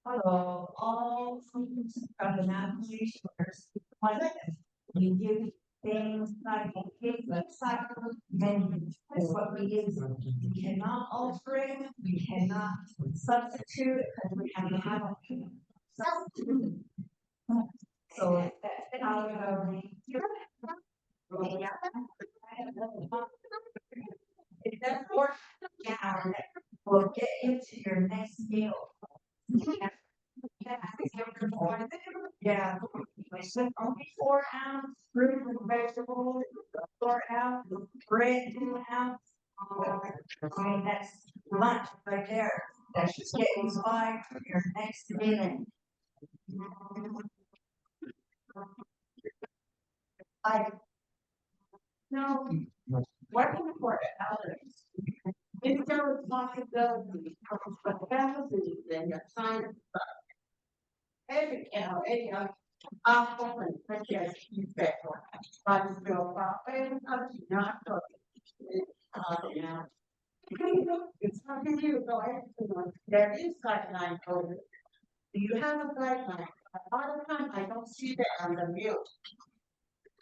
[SPEAKER 4] Hello, all students from the application. We give things like a cake cycle, then that's what we use. We cannot alter it, we cannot substitute, because we have to have a substitute. So that's how we go. It doesn't work down, we'll get into your next meal. Yeah, only 4-ounce fruit and vegetables, 4-ounce bread, 2-ounce. I mean, that's lunch right there. That's just getting by for your next meal. No, working for others. It's their responsibility, but families, then you're trying to. Every, you bet. But it's still about, not so. It's something you go ahead, there is guideline code. Do you have a guideline? A lot of times I don't see that on the meal.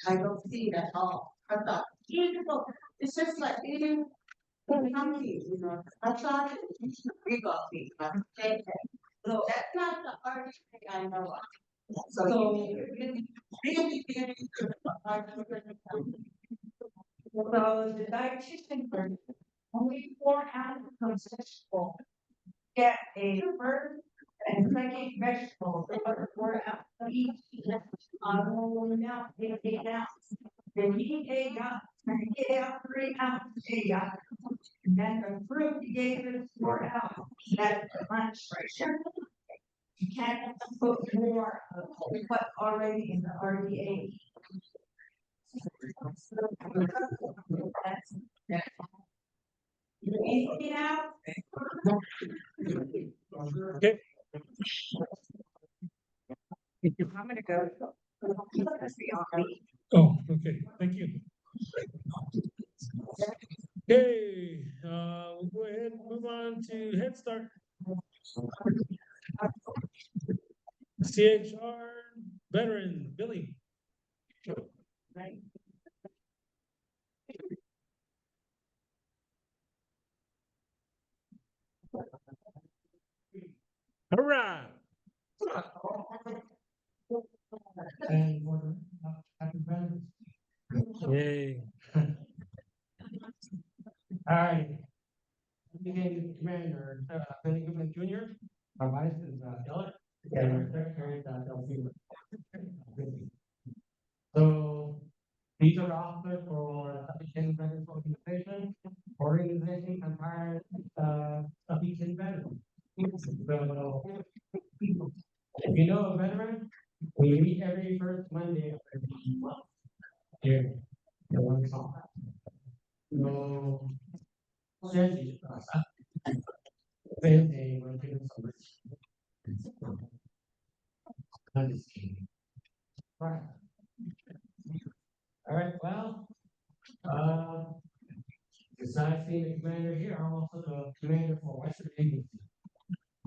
[SPEAKER 4] I don't see it at all. I thought, it's just like eating something, I thought it's big of me, so that's not the hardest thing I know of. So you really good. So the dietitian for only 4-ounces of vegetable. Get a first and second vegetable, 4-ounces of each. Now, 8 ounces. Then you get 8 ounces, you get out 3 ounces, 8 ounces. And then the fruit you gave it 4 ounces. That's the lunch ration. You can't put more of what already in the RDA. Easy now?
[SPEAKER 2] Okay.
[SPEAKER 4] I'm gonna go. That's beyond me.
[SPEAKER 2] Oh, okay, thank you. Okay, we'll go ahead and move on to Head Start. CHR veteran, Billy. All right.
[SPEAKER 3] And for, happy Veterans.
[SPEAKER 2] Yay.
[SPEAKER 3] All right. Beginning Commander, Benny Goodman Jr., our vice is, Ellen, and our secretary is, Delphine. So, these are the officers for Sufficient Veterans Organization empire, Sufficient Veterans. So, if you know a veteran, we meet every first Monday of every month. Here, the one song. No. Jesse, Wednesday, we're doing some. I'm just kidding. Right. All right, well, besides being the commander here, I'm also the commander for Western Agency.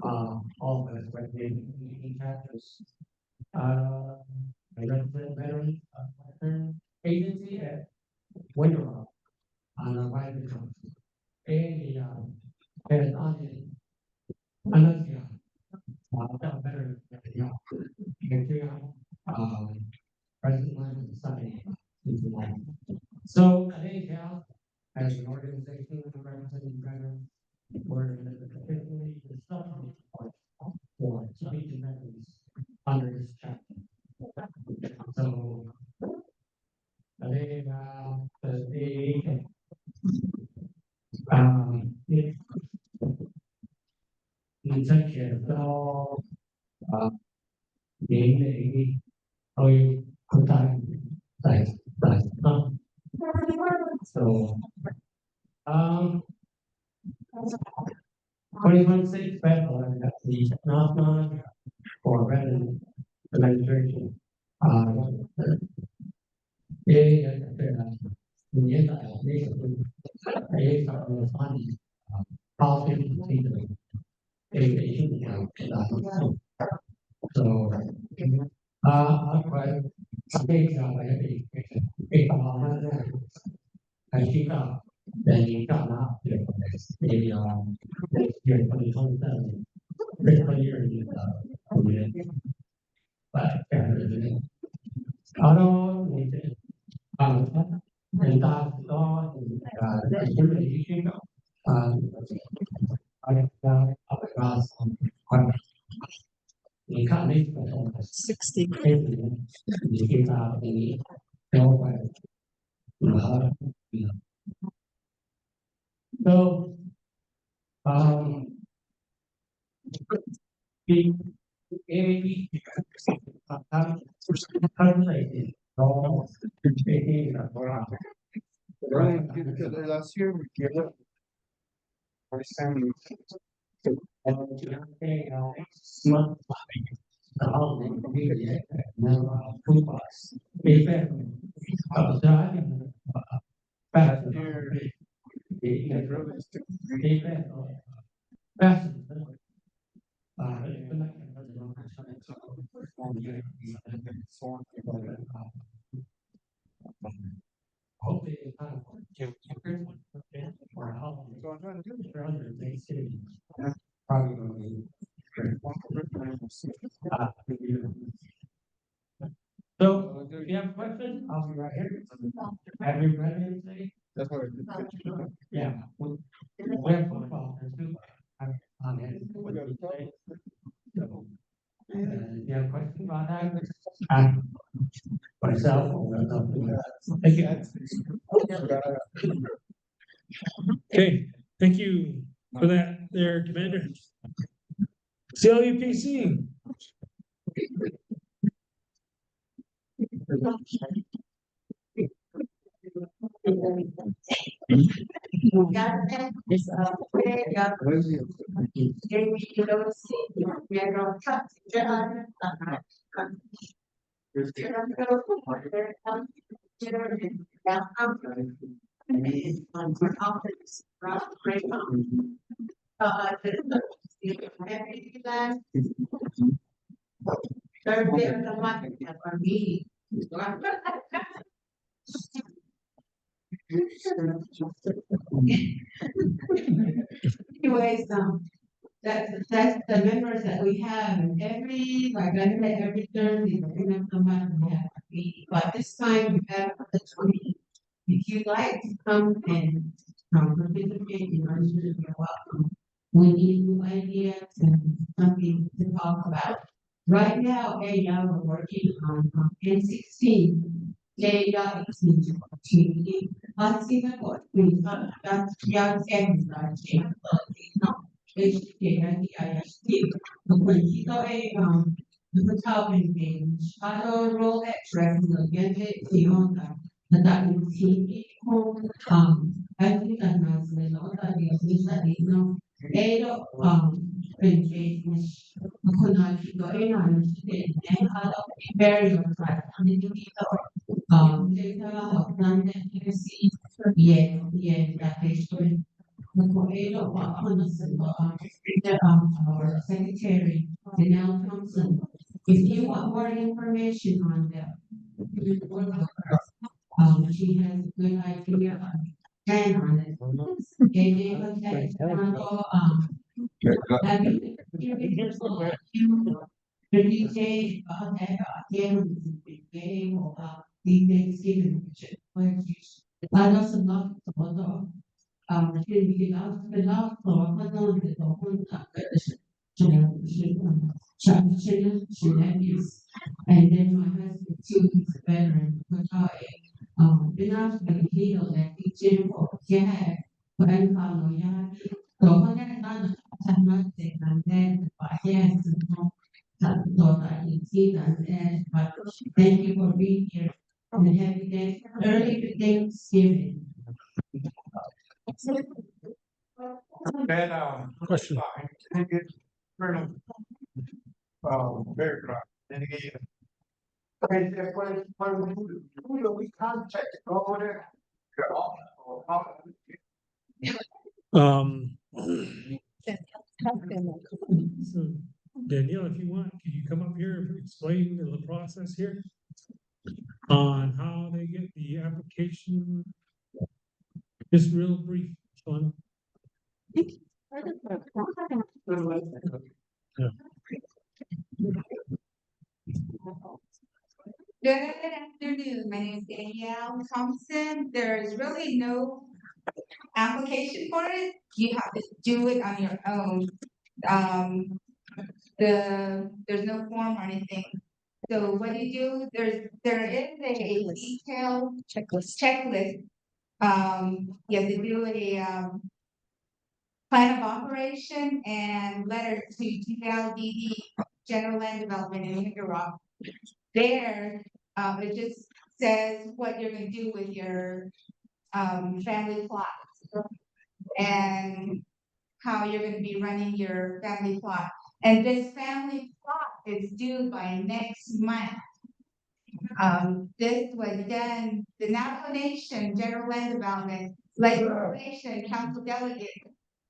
[SPEAKER 3] All of us, right, in chapters. I represent veterans, Western Agency at Winter Rock on our advisory council. And the, and on the, veteran, yeah. President Lyman Sunday is the one. So I think Cal, as an organization representing veterans, we're officially the suffering part for speaking veterans under this chapter. So I think the executive, so the oh you put that so 2026 federal and the national for veteran administration. Policy so, but something I think then you got out maybe year 2027, fiscal year but auto and that you can't make 60 you give out the so the AAP
[SPEAKER 7] last year we gave up. First time we
[SPEAKER 3] month. Hopefully, it's not
[SPEAKER 7] so I'm trying to do
[SPEAKER 3] probably. So, if you have questions, I'll be right here. Have you read anything?
[SPEAKER 7] that's what I did.
[SPEAKER 3] Yeah. We have football, there's two. On it. So, if you have questions about that, ask myself or something. Thank you.
[SPEAKER 2] Okay, thank you for that there, Commander. CLUPC.
[SPEAKER 6] Thursday of the month, we have our meeting. Anyways, that's the members that we have, and like I said, every Thursday, of the month, we have a meeting, but this time we have the 20th. If you'd like to come and, participate, you're welcome. We need new ideas and something to talk about. Right now, we're working on, N16. To Singapore, that's young and the top and game, shadow roll that track, get it, that you see, I think that nice little, that is, that you know, they don't, engagement. Kuna kito ay namin and very right. Data of non-accuracy, that is our secretary, Janelle Thompson. If you want more information on that, she has a good idea on plan on it. And they look have you the DJ again game or the Thanksgiving I also love the photo. Hindi love the love for a photo the whole shenanigans. And then my husband too, he's a veteran, but enough to be healed that teaching for yeah, but I follow yeah. So when I done I'm not saying I'm dead, but yes, thought I can see that and but thank you for being here and happy day early Thanksgiving.
[SPEAKER 7] And,
[SPEAKER 2] Question.
[SPEAKER 7] take it, Colonel. Very good. And again. Okay, that's what we contact over there.
[SPEAKER 2] So Danielle, if you want, can you come up here and explain the process here? On how they get the application? Just real brief, Sean.
[SPEAKER 8] Good afternoon, my name is Danielle Thompson. There's really no application for it. You have to do it on your own. There's no form or anything. So what you do, there is a detailed checklist. You have to do a, plan of operation and letter to GLDD, General Land Development in Nicaragua. There, it just says what you're gonna do with your, family plot. And how you're gonna be running your family plot. And this family plot is due by next month. This was done, the Navajo Nation General Land Development, Legislation Council Delegate,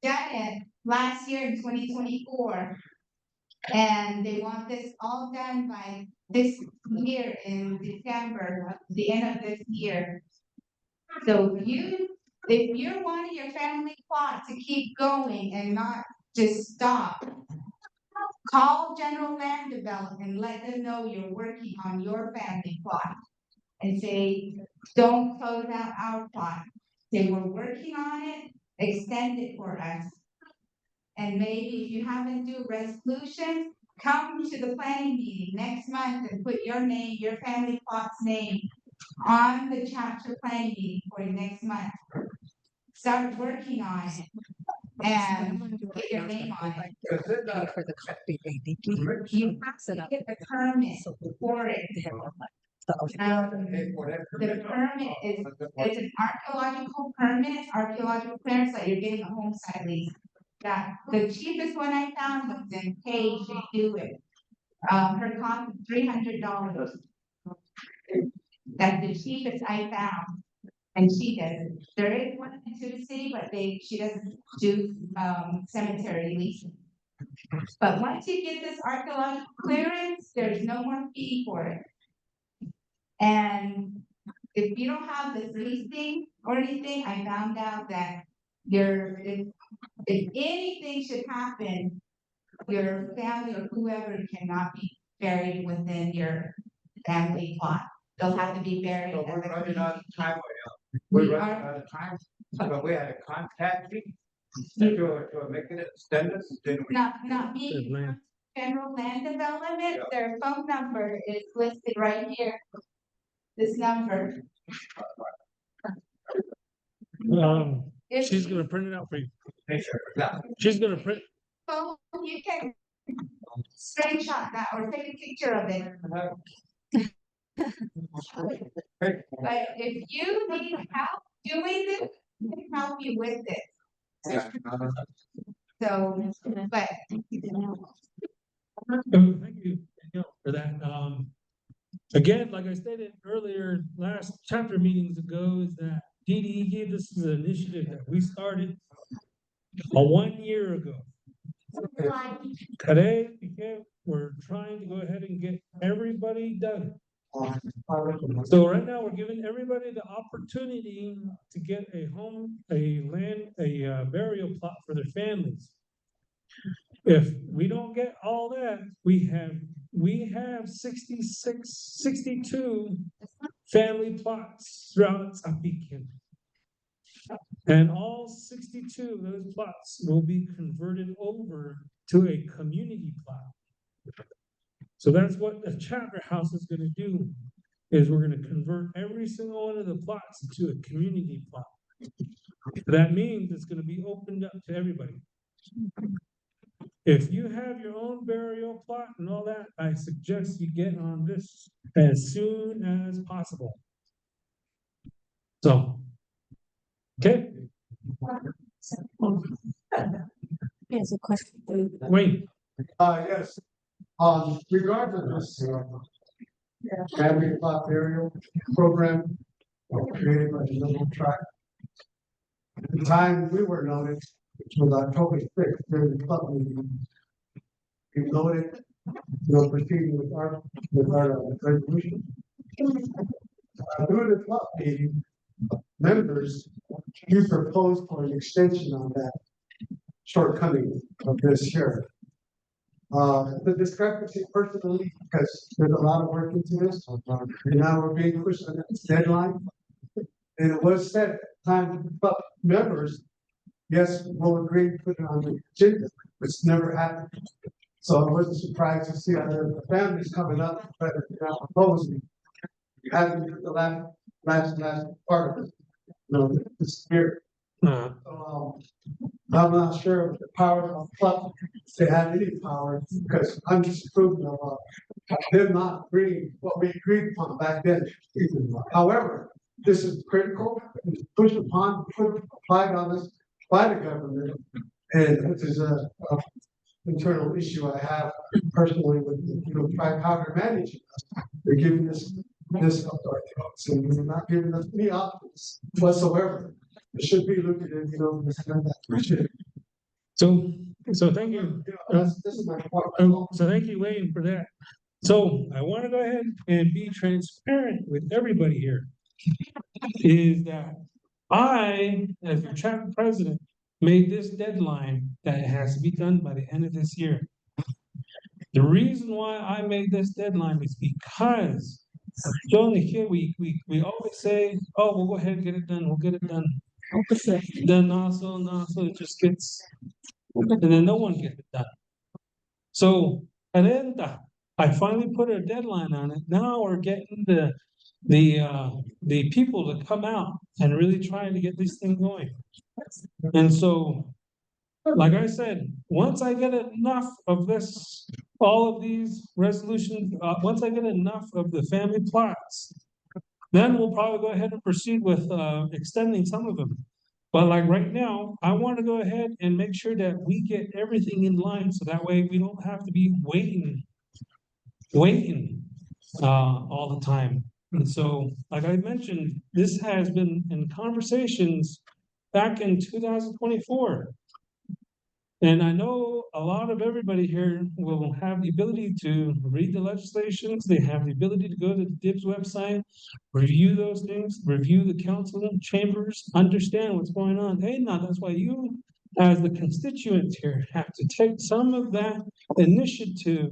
[SPEAKER 8] done it last year in 2024. And they want this all done by this year in December, the end of this year. So if you're wanting your family plot to keep going and not just stop, call General Land Development and let them know you're working on your family plot. And say, don't close out our plot. Say, we're working on it, extend it for us. And maybe if you haven't do resolution, come to the planning meeting next month and put your name, your family plot's name on the chapter planning meeting for next month. Start working on it and get your name on it.
[SPEAKER 1] For the copy, baby.
[SPEAKER 8] You have to get the permit for it. The permit is, it's an archaeological permit, archaeological clearance that you're getting a home site lease. That, the cheapest one I found was in Page, they do it. Her cost is $300. That's the cheapest I found. And she does it. There is one in Sioux City, but she doesn't do, cemetery leasing. But once you get this archaeological clearance, there's no more fee for it. And if you don't have this leasing or anything, I found out that if anything should happen your family or whoever cannot be buried within your family plot. They'll have to be buried.
[SPEAKER 7] So we're
[SPEAKER 8] at the
[SPEAKER 7] running out of
[SPEAKER 8] community.
[SPEAKER 7] time.
[SPEAKER 8] We
[SPEAKER 7] We're running
[SPEAKER 8] are-
[SPEAKER 7] out of time, but we had a contact me to make it extend this, then we.
[SPEAKER 8] Not me,
[SPEAKER 2] Good land.
[SPEAKER 8] general land development,
[SPEAKER 7] Yeah.
[SPEAKER 8] their phone number is listed right here. This number. If
[SPEAKER 2] She's
[SPEAKER 8] you
[SPEAKER 2] gonna print it out for you.
[SPEAKER 7] Yeah.
[SPEAKER 2] She's gonna print,
[SPEAKER 8] phone, you can screenshot that or take a picture of it. But if you need help doing this, we can help you with it. So, but
[SPEAKER 2] thank you, Danielle, for that. Again, like I stated earlier, last chapter meetings ago, is that DDE gave this as an initiative that we started 1 year ago. Today, again, we're trying to go ahead and get everybody done. So right now, we're giving everybody the opportunity to get a home, a burial plot for their families. If we don't get all that, we have 62 family plots throughout Ts'ah Bii County. And all 62 of those plots will be converted over to a community plot. So that's what the chapter house is gonna do, is we're gonna convert every single one of the plots into a community plot. That means it's gonna be opened up to everybody. If you have your own burial plot and all that, I suggest you get on this as soon as possible. So, okay,
[SPEAKER 5] Here's a question.
[SPEAKER 2] Wayne,
[SPEAKER 7] Yes, regardless of this, family plot burial program, created by the local tribe. At the time we were noted, which was October 6th, during the club meeting. We noted, proceeding with our resolution. During the club meeting, members, we proposed for an extension on that shortcoming of this year. The discrepancy personally, because there's a lot of work into this, and now we're being pushed on this deadline. And it was said at the time, but members, yes, we'll agree to put it on the agenda, but it's never happened. So I wasn't surprised to see other families coming up, but now proposing. Having the last part of it, the spirit. So, I'm not sure if the power of club to have any power, because I'm disapproving of them not agreeing what we agreed upon back then. However, this is critical, it's pushed upon, applied on us by the government, and this is a internal issue I have personally with, how they're managing us. They're giving us this authority, and they're not giving us any options whatsoever. It should be looking at, that.
[SPEAKER 2] so thank you.
[SPEAKER 7] This is my point.
[SPEAKER 2] So thank you, Wayne, for that. So I want to go ahead and be transparent with everybody here. Is that I, as your chapter president, made this deadline that it has to be done by the end of this year. The reason why I made this deadline is because John here, we always say, oh, we'll go ahead and get it done, we'll get it done. Then also it just gets, and then no one gets it done. So, and then I finally put a deadline on it. Now we're getting the people to come out and really trying to get this thing going. And so, like I said, once I get enough of this, all of these resolutions, once I get enough of the family plots, then we'll probably go ahead and proceed with extending some of them. But like right now, I want to go ahead and make sure that we get everything in line, so that way we don't have to be waiting all the time. And so, like I mentioned, this has been in conversations back in 2024. And I know a lot of everybody here will have the ability to read the legislations. They have the ability to go to the DIBS website, review those things, review the council chambers, understand what's going on. Hey, now that's why you as the constituents here, have to take some of that initiative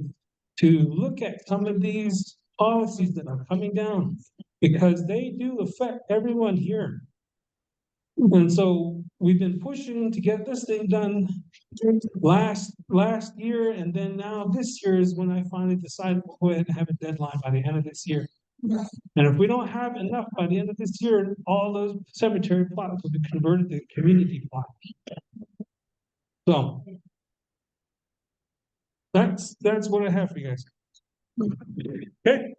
[SPEAKER 2] to look at some of these policies that are coming down, because they do affect everyone here. And so we've been pushing to get this thing done last year, and then now this year is when I finally decided to go ahead and have a deadline by the end of this year. And if we don't have enough by the end of this year, all those cemetery plots will be converted to community plots. So that's what I have for you guys. Okay.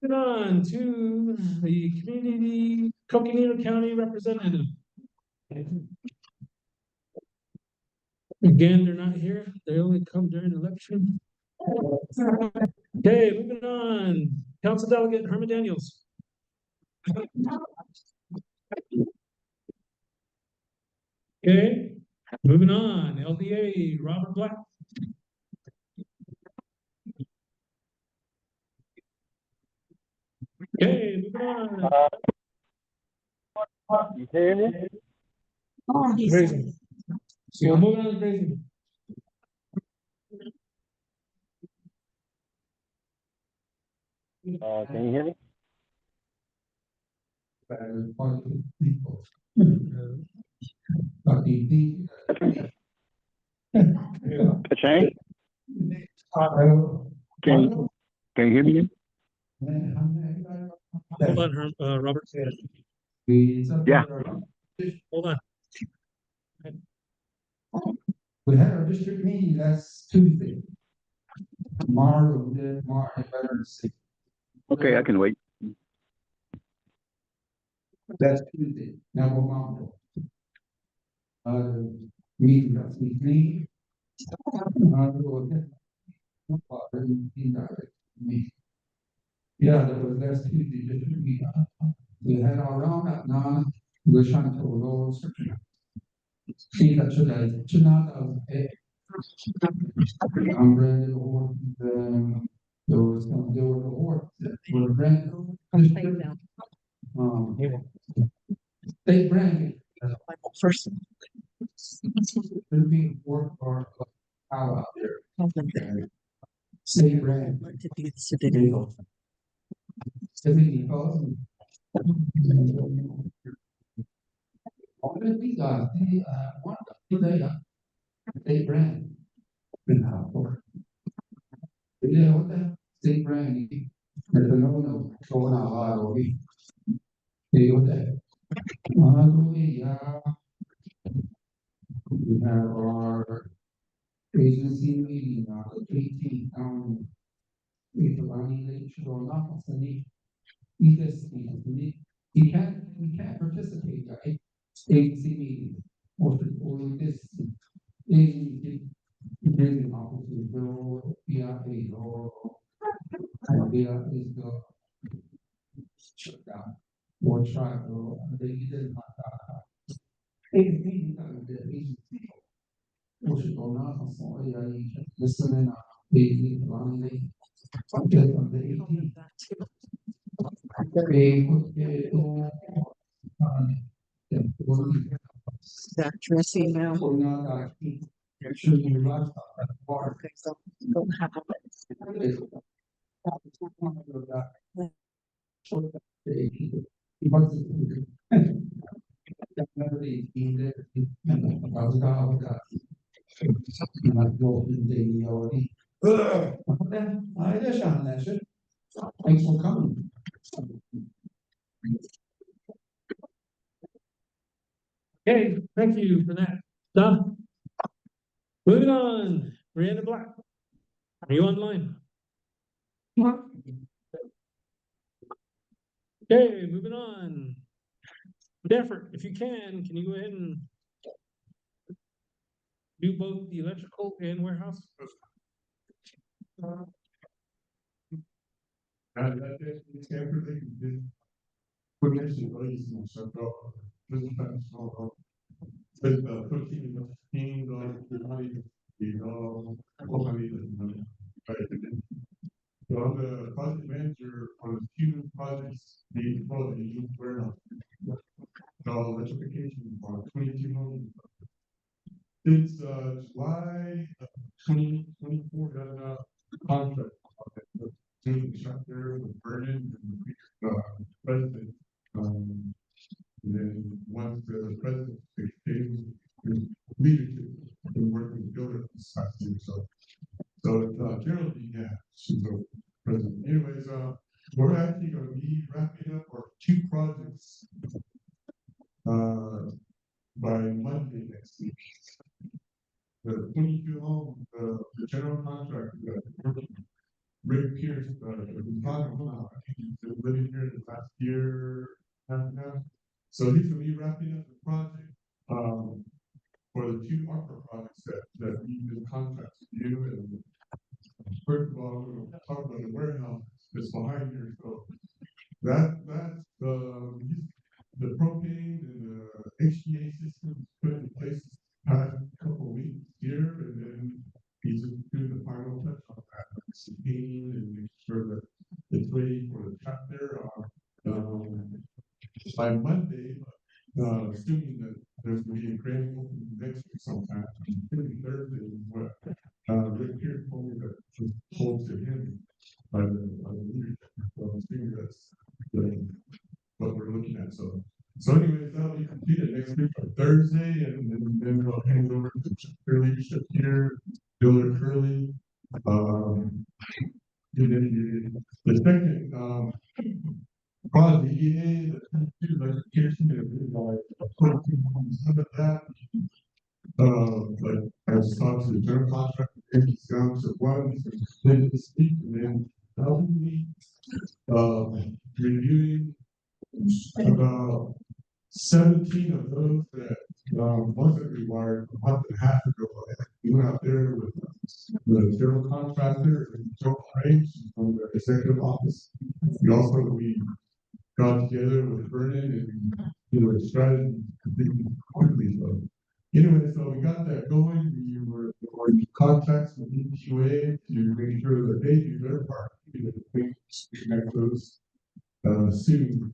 [SPEAKER 2] Moving on to the community Coconino County representative. Again, they're not here. They only come during election. Okay, moving on. Council Delegate Herman Daniels. Okay, moving on. LDA Robert Black. Okay, moving on.
[SPEAKER 9] You hear me?
[SPEAKER 2] Grazing. So moving on to grazing.
[SPEAKER 9] Can you hear me? Ka-ching? Can you hear me?
[SPEAKER 2] Hold on, Robert.
[SPEAKER 9] Yeah.
[SPEAKER 2] Hold on.
[SPEAKER 10] We had our district meeting last Tuesday. Tomorrow, Veterans Day.
[SPEAKER 9] Okay, I can wait.
[SPEAKER 10] That's Tuesday. Now we're on. Meeting that's weekly. Yeah, that was last Tuesday, district meeting. We had our round at 9, we're trying to roll. See, that should have, I'm ready to order there was an award for brand. State brand. First. It'll be work for out there. State brand. We got one state brand. Yeah, what the state brand? There's a no going out loud over here. See what that? We have our agency meeting on the 18th. If I need to go off, we can't participate, right? Agency meeting or this agency. Bring officers go, BIA or BIA is the shut down or try or they didn't agency or should go now for listening the running on the 18th. That dressing now. Should be right at the bar. Don't have it. Thanks for coming.
[SPEAKER 2] Okay, thank you for that. Done. Moving on, Brianna Black. Are you online? Okay, moving on. Effort, if you can you go ahead and do both the electrical and warehouse?
[SPEAKER 11] So I'm the project manager on a few projects being deployed in youth warehouse. So electrification on 22 homes. It's July 2024, got a contract with doing the shop there with Vernon and the president. And then once the president came, leadership, been working with builders this past year, so Geraldine, yeah, she's the president. Anyways, we're actually gonna be wrapping up our 2 projects by Monday next week. The 22 home, the general contractor, Rick Pierce, he's been living here the last year, half and half. So he's gonna be wrapping up the project, for the 2 ARPA projects that we've been contracted to do. And first of all, we're gonna talk about the warehouse that's behind here. So that's the propane and the HVA system put in place past couple of weeks here, and then he's just doing the final touch on that, like some painting and making sure that it's ready for the truck there by Monday. Assuming that there's gonna be a grand opening next week sometime, maybe Thursday is what Rick here told me that was told to him by the leadership. So I'm assuming that's what we're looking at. So anyways, that'll be completed next week on Thursday, and then we'll hand over to their leadership here, Builder Curley. And then the second project, EA, the electrification, some of that. But I was talking to the general contractor, and he's down to 1 this week, and then probably reviewing about 17 of those that wasn't required a month and a half ago. We went out there with the general contractor and Joe Range from the executive office. We got together with Vernon and a strategy completely quickly. So anyway, so we got that going. We were in contacts with EQA to make sure that they do their part. We connect those soon.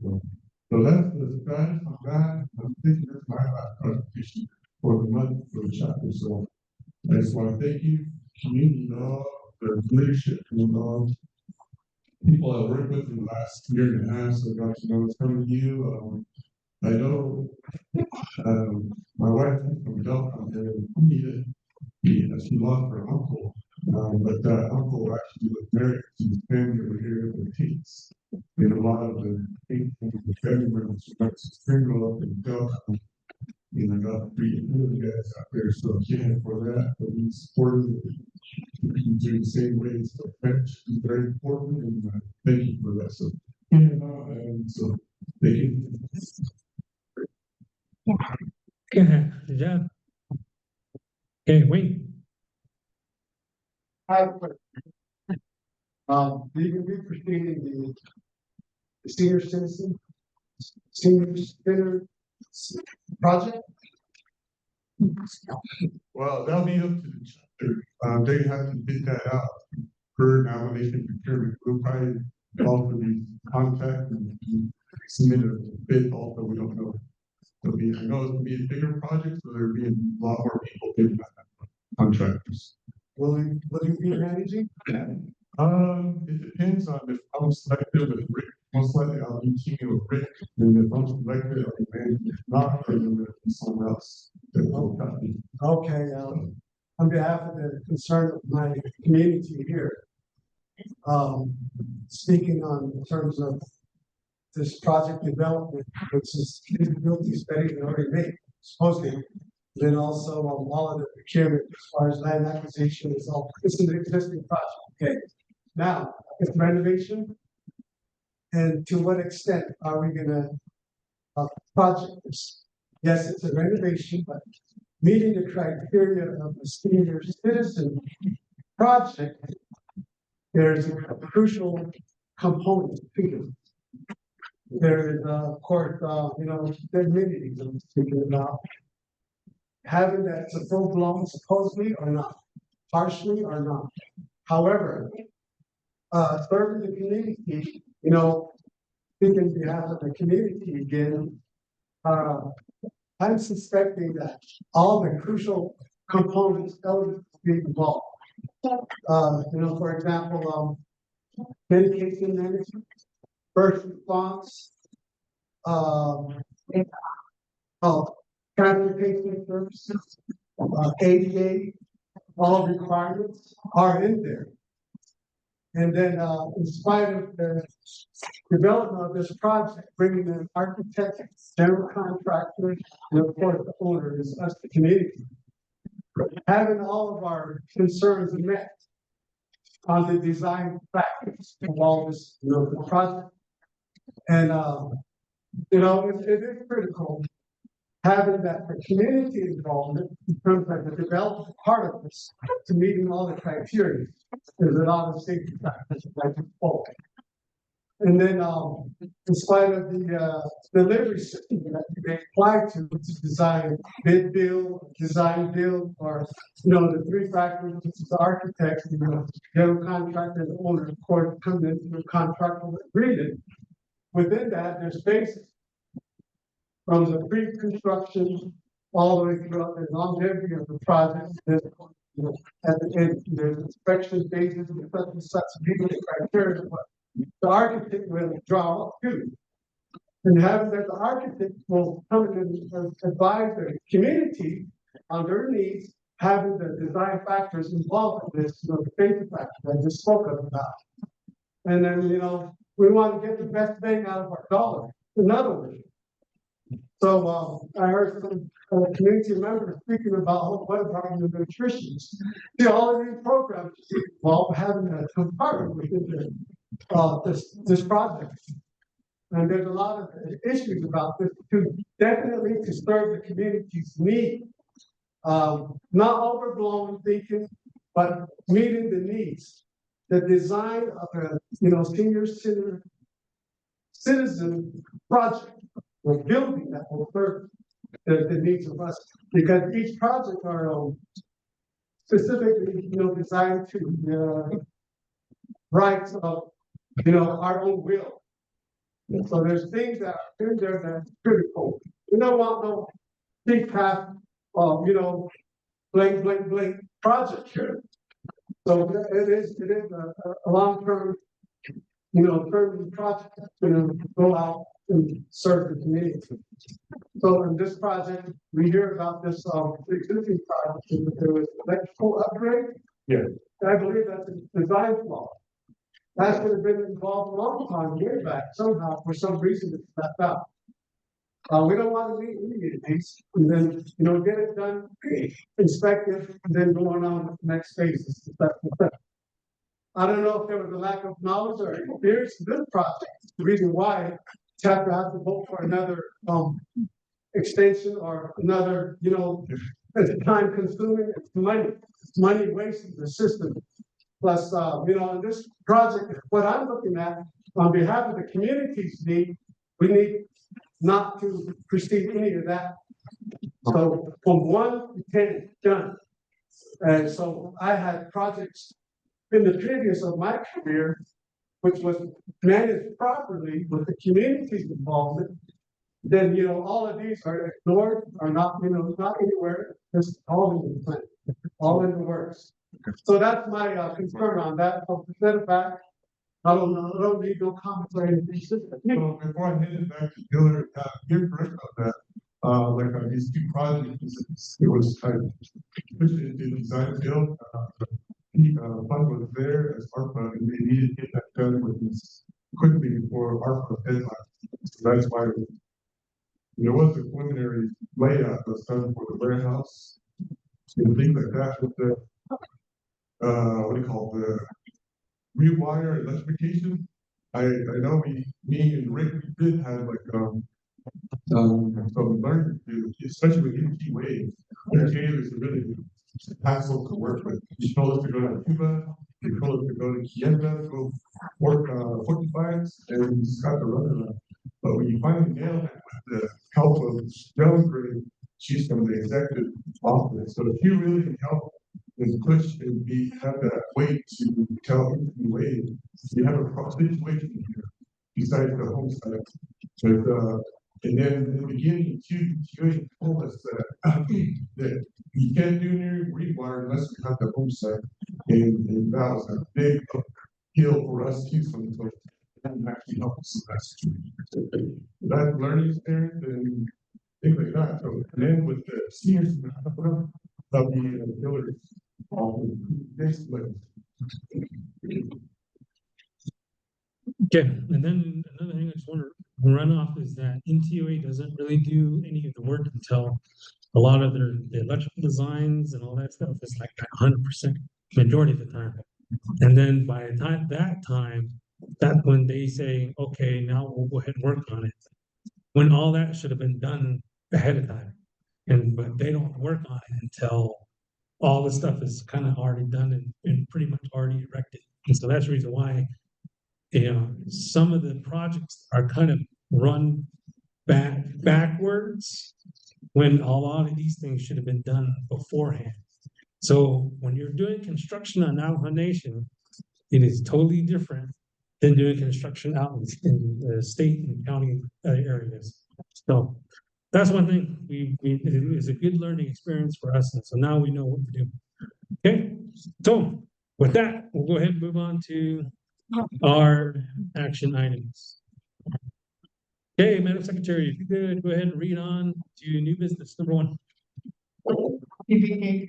[SPEAKER 11] So that's the status on that. I'm thinking that's my last presentation for the month for the chapter. So I just want to thank you, community, the leadership, people I worked with in the last year and a half. So I got to know some of you. I know my wife from Delcon there, she lost her uncle, but that uncle actually was married to his family over here in the States. And a lot of the family members got to single up in Delcon. Got to be the guys out there. So again, for that, but we supported you do the same way. So friendship is very important, and thank you for that. So, so thank you.
[SPEAKER 2] Good job. Okay, Wayne.
[SPEAKER 7] I have a question. We will be proceeding the senior citizen, senior center project.
[SPEAKER 11] Well, that'll be up to the chapter. They have to bid that out per nomination procurement. We'll probably also be contact and submit a bid. Also, we don't know. I know it's gonna be a bigger project, so there'll be a lot more people bidding that, contractors.
[SPEAKER 7] Will you be managing?
[SPEAKER 11] It depends on if I'm selected with Rick. Most likely I'll be teaming with Rick, and if I'm selected, I'll be managing. If not, then it'll be someone else.
[SPEAKER 7] Okay, on behalf of the concern of my community here, speaking on in terms of this project development, which is feasibility study that already made, supposedly. Then also all of the procurement as far as land acquisition is all, this is an existing project. Okay. Now, it's renovation. And to what extent are we gonna project this? Yes, it's a renovation, but meeting the criteria of the senior citizen project, there's a crucial component to it. There is, of course, there are many things I'm speaking about. Having that it's a full blown, supposedly or not, partially or not. However, serving the community, speaking on behalf of the community again, I'm suspecting that all the crucial components eligible to be involved. For example, medication management, first response, oh, transportation services, ADA, all requirements are in there. And then, in spite of the development of this project, bringing in architects, general contractors, and of course, the owner is us, the community. Having all of our concerns met on the design factors of all this, the project. And, it is critical having that for community involvement in terms of the development part of this to meeting all the criteria. There's a lot of safety factors like I spoke. And then, in spite of the delivery system that they apply to design bid build, design build, or the three factors, which is the architect, general contractor, and the owner, of course, come into a contractual agreement. Within that, there's phases from the pre-construction all the way throughout the longevity of the project. There's, at the end, there's inspection phases and such legal criteria. The architect will draw up too. And having that the architect will come in and advise the community on their needs, having the design factors involved in this, the safety factors I just spoke about. And then, we want to get the best bang out of our dollar. In other words, so I heard some community members speaking about what about the nutritionists. See, all of these programs involve having a compartment within this project. And there's a lot of issues about this too. Definitely to serve the community's need. Not overblown thinking, but meeting the needs. The design of a senior citizen project. We're building that will serve the needs of us, because each project are specifically designed to the rights of our own will. And so there's things that are in there that's critical. We don't want no big path of blank project here. So it is a long-term term project that's going to go out and serve the community. So in this project, we hear about this existing project, there was electrical upgrade.
[SPEAKER 11] Yeah.
[SPEAKER 7] I believe that's a design flaw. That should have been involved a long time, way back, somehow, for some reason it's left out. We don't want to meet any of these, and then, get it done, inspect it, and then go on with the next phases. I don't know if there was a lack of knowledge or experience in this project. The reason why chapter has to vote for another extension or another, it's time consuming, it's money wasted in the system. Plus, in this project, what I'm looking at on behalf of the community's need, we need not to proceed any of that. So from 1 to 10, done. And so I had projects in the previous of my career, which was managed properly with the community's involvement. Then all of these are ignored, are not not anywhere. Just all in the plan, all in the works. So that's my concern on that. I'll present it back. I don't need no comments or anything.
[SPEAKER 11] So before I hand it back to Gillard, you're correct about that. These two projects, it was pushed into design build. Fund was there as ARPA, and they needed to get that done with this quickly before ARPA deadline. So that's why there was a preliminary layout that was done for the warehouse and things like that with the the rewire electrification. I know me and Rick did have some learning to do, especially with MT Wave. MT Wave is really hassle to work with. He told us to go to Cuba, he told us to go to Kiev, go work 45s, and we just got to run it. But when you finally nail it with the help of Jones, she's from the executive office. So if you really can help and push and have that weight to tell MT Wave, you have a situation here besides the home side. But And then in the beginning, you told us that you can't do new rewire unless we have the home site. And that was a big appeal for us too, so that actually helped us in that situation. That learning experience and things like that. So, and then with the seniors, of the village, basically.
[SPEAKER 2] Okay, and then another thing I just want to run off is that NTOA doesn't really do any of the work until a lot of the electrical designs and all that stuff is like 100% majority of the time. And then by the time that's when they say, okay, now we'll go ahead and work on it. When all that should have been done ahead of time. But they don't work on it until all the stuff is kind of already done and pretty much already erected. And so that's the reason why, you know, some of the projects are kind of run backwards when a lot of these things should have been done beforehand. So when you're doing construction on Navajo Nation, it is totally different than doing construction out in the state and county areas. So that's one thing it was a good learning experience for us. And so now we know what to do. Okay, so with that, we'll go ahead and move on to our action items. Okay, Madam Secretary, if you could go ahead and read on to new business number 1.
[SPEAKER 1] PBK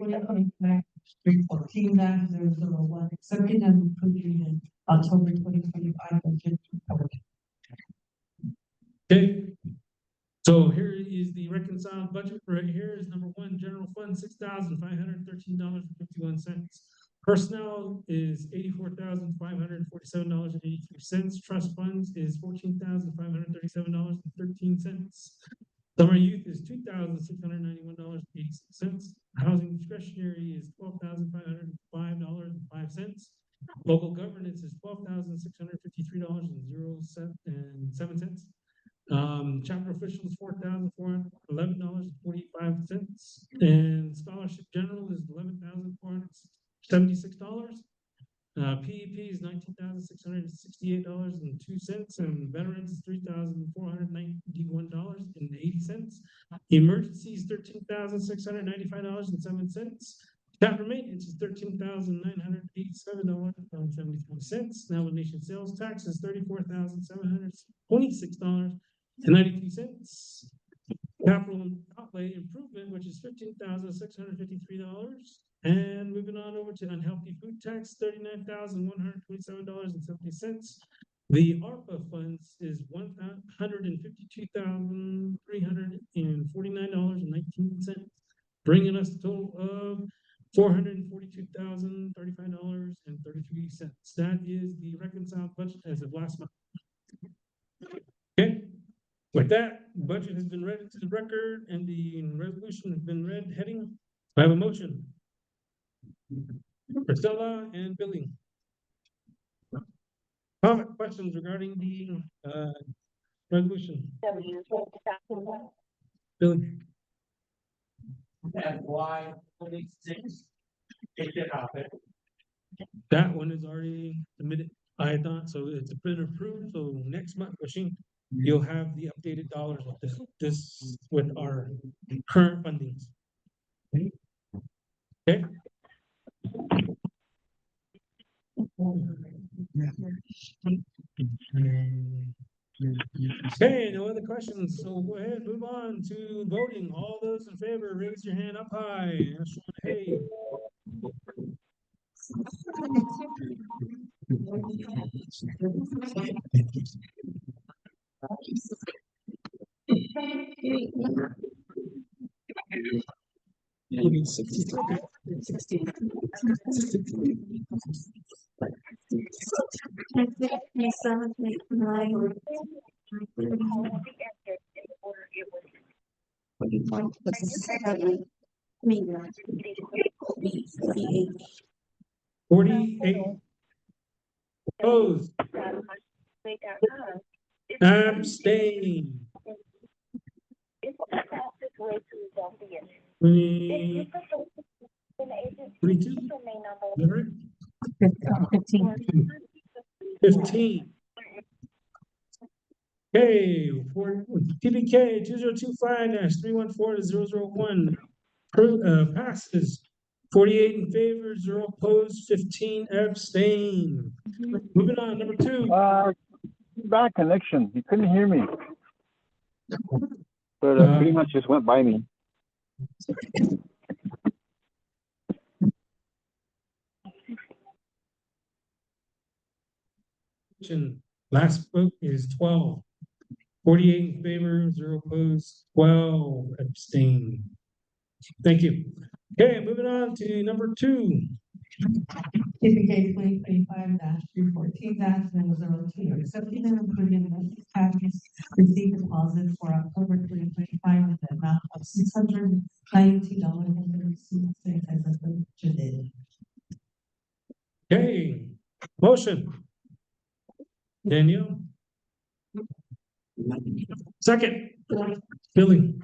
[SPEAKER 1] 2025-314-001, accepting and approving the October 2025 budget report.
[SPEAKER 2] Okay, so here is the reconciled budget. Right here is number 1, general fund, $6,513.51. Personnel is $84,547.83. Trust funds is $14,537.13. Summer youth is $2,691.86. Housing discretionary is $12,505.05. Local governance is $12,653.07. Chapter officials $4,411.45, and scholarship general is $11,476. PEP is $19,668.02, and veterans is $3,491.80. Emergency is $13,695.07. Chapter maintenance is $13,987.73. Now nation sales tax is $34,726.92. Capital outlay improvement, which is $15,653. And moving on over to unhealthy food tax, $39,127.70. The ARPA funds is $152,349.19, bringing us a total of $442,035.33. That is the reconciled budget as of last month. Okay, with that, budget has been read into the record and the resolution has been read heading. I have a motion. Priscilla and Billy. Comment, questions regarding the resolution? Billy.
[SPEAKER 3] And why only 6? It did happen.
[SPEAKER 2] That one is already submitted. I thought so. It's been approved. So next month, Washing, you'll have the updated dollars with this with our current fundings. Okay. Okay, no other questions. So go ahead, move on to voting. All those in favor, raise your hand up high. Hey. Opposed. Abstain. 22. 15. Okay, TBK 2025-314-001 passes 48 in favor, 0 opposed, 15 abstain. Moving on, number 2.
[SPEAKER 9] Bad connection. You couldn't hear me. But pretty much just went by me.
[SPEAKER 2] Last vote is 12. 48 in favor, 0 opposed, 12 abstain. Thank you. Okay, moving on to number 2.
[SPEAKER 1] TPK 2025-314-002, accepting and approving the taxes received deposits for October 2025 in the amount of $692.36 as budgeted.
[SPEAKER 2] Okay, motion. Danielle. Second. Billy.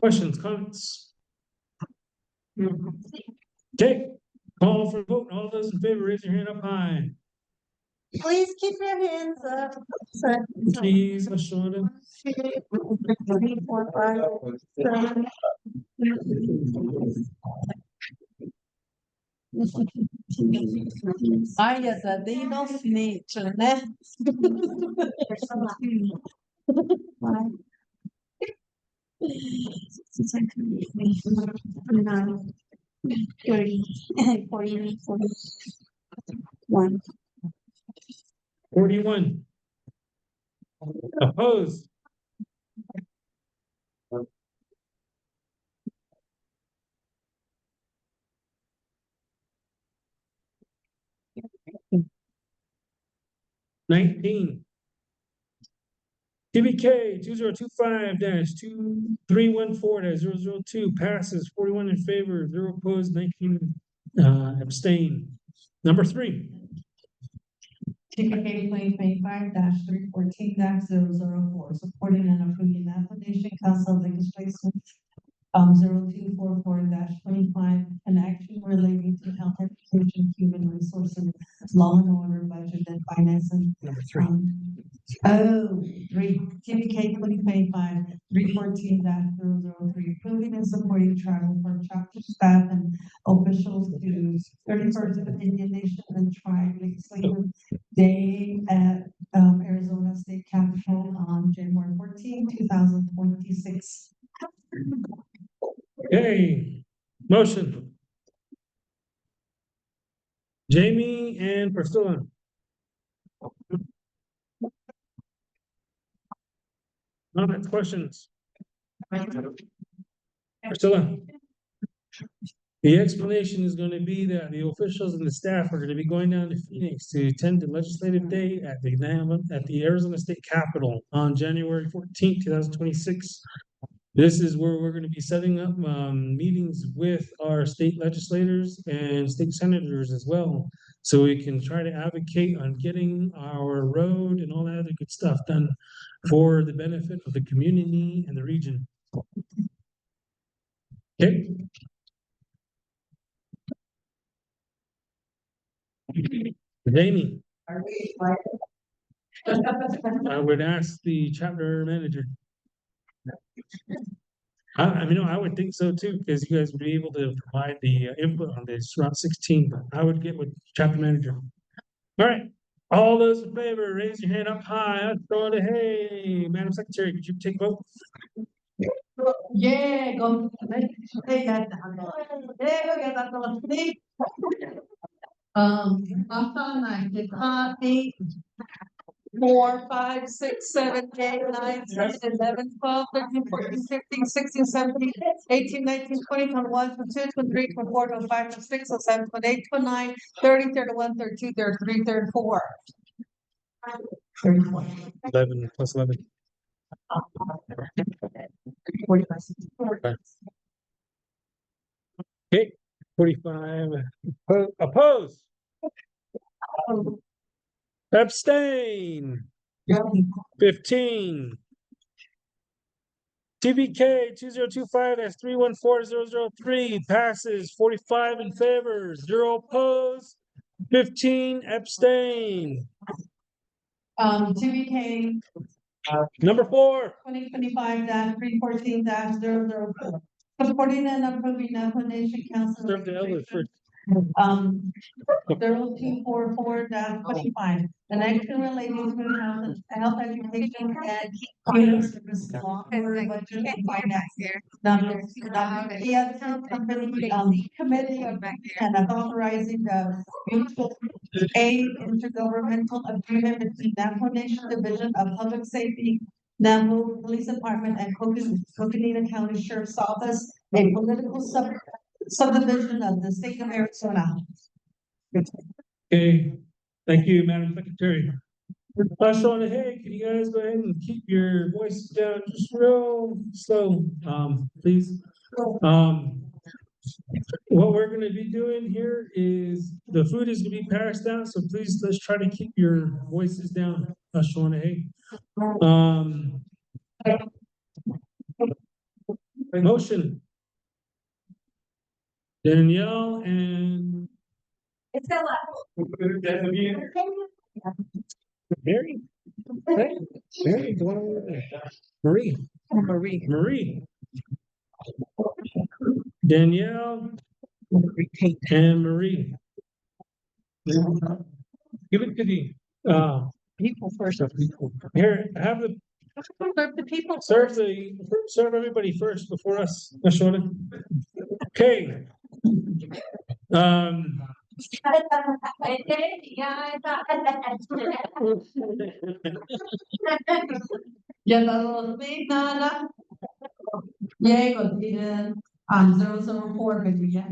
[SPEAKER 2] Questions, comments? Okay, call for vote. All those in favor, raise your hand up high.
[SPEAKER 8] Please keep your hands up.
[SPEAKER 2] Please, Ashwanda.
[SPEAKER 8] 3, 4, 5, 7.
[SPEAKER 1] Ai, essa daí não snitch, né?
[SPEAKER 5] 30, 40, 41.
[SPEAKER 2] 41. Opposed? $19. TBK 2025-2314-002 passes 41 in favor, 0 opposed, 19 abstain. Number 3.
[SPEAKER 1] TPK 2025-314-004, supporting and approving the application council legislation 0244-25, an action relating to health education, human resources, law and order, budget and finances.
[SPEAKER 2] Number 3.
[SPEAKER 1] 3, TPK 2025-314-003, approving and supporting travel for chapter staff and officials to 31st Indian Nation and Tribe Legislative Day at Arizona State Capitol on January 14, 2026.
[SPEAKER 2] Okay, motion. Jamie and Priscilla. Comments, questions? Priscilla. The explanation is going to be that the officials and the staff are going to be going down to Phoenix to attend the legislative day at the Arizona State Capitol on January 14th, 2026. This is where we're going to be setting up meetings with our state legislators and state senators as well. So we can try to advocate on getting our road and all that other good stuff done for the benefit of the community and the region. Okay. Jamie. I would ask the chapter manager. I mean, I would think so too, because you guys would be able to provide the input on this Route 16, but I would get with chapter manager. All right, all those in favor, raise your hand up high. Throw it. Hey, Madam Secretary, could you take a vote?
[SPEAKER 1] Yeah, go. Asana, Kekati, 4, 5, 6, 7, 8, 9, 10, 11, 12, 13, 14, 15, 16, 17, 18, 19, 20, 21, 22, 23, 24, 25, 26, 27, 28, 29, 30, 31, 32, 33, 34. 34.
[SPEAKER 2] 11 plus 11.
[SPEAKER 1] 45.
[SPEAKER 2] Okay, 45. Opposed? Abstain? 15. TBK 2025-314-003 passes 45 in favor, 0 opposed, 15 abstain.
[SPEAKER 1] TBK
[SPEAKER 2] Number 4,
[SPEAKER 1] 2025-314-004. Supporting and approving Napa Nation Council.
[SPEAKER 2] serve the elders first.
[SPEAKER 1] 0244-25, an action relating to health education and community services law, order, budget and finance. Number committee of and authorizing the mutual aid intergovernmental agreement between Napa Nation Division of Public Safety, Namu Police Department and Coconina County Sheriff's Office, a political subdivision of the state of Arizona.
[SPEAKER 2] Okay, thank you, Madam Secretary. Shauna, hey, can you guys go ahead and keep your voices down just real slow, please? What we're gonna be doing here is the food is gonna be passed out, so please let's try to keep your voices down. Shauna, hey. Motion. Danielle and
[SPEAKER 4] It's a lot.
[SPEAKER 2] Mary. Hey, Mary, the one over there. Marie. Marie. Danielle. And Marie. Give it to the
[SPEAKER 1] People first.
[SPEAKER 2] here, have the
[SPEAKER 1] Serve the people.
[SPEAKER 2] serve everybody first before us. Shauna. Okay.
[SPEAKER 1] Ya la nada. Yay, continue. 004, baby, yeah.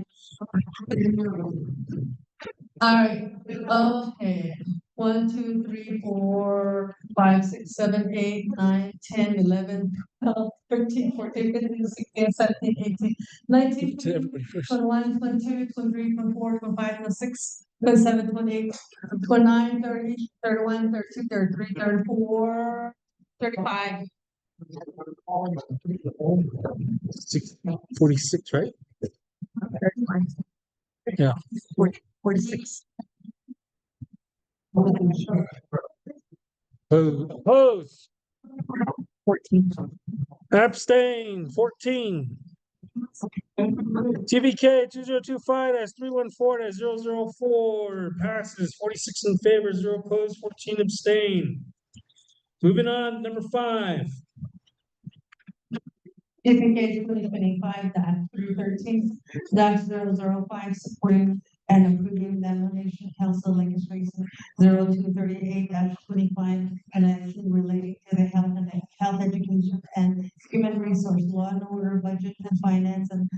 [SPEAKER 1] All right, okay. 1, 2, 3, 4, 5, 6, 7, 8, 9, 10, 11, 12, 13, 14, 15, 16, 17, 18, 19,
[SPEAKER 2] To everybody first.
[SPEAKER 1] 21, 22, 23, 24, 25, 26, 27, 28, 29, 30, 31, 32, 33, 34, 35.
[SPEAKER 2] 46, right? Yeah.
[SPEAKER 1] 46.
[SPEAKER 2] Oppose.
[SPEAKER 1] 14.
[SPEAKER 2] Abstain. 14. TVK 2025-314-004 passes 46 in favor, 0 opposed, 14 abstain. Moving on, number 5.
[SPEAKER 1] TVK 2025-313-005, supporting and approving the nomination council legislation 0238-25, and action relating to the health education and human resource law and order, budget and finance, and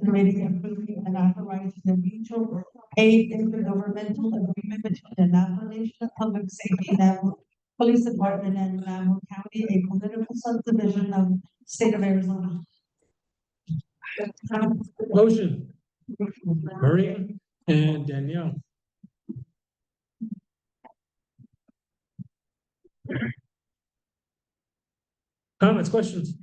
[SPEAKER 1] committee approving and authorizing the mutual aid intergovernmental agreement between the Napa Nation of Public Safety, Napa Police Department, and Napa County, a political subdivision of state of Arizona.
[SPEAKER 2] Motion. Marie and Danielle. Comments, questions?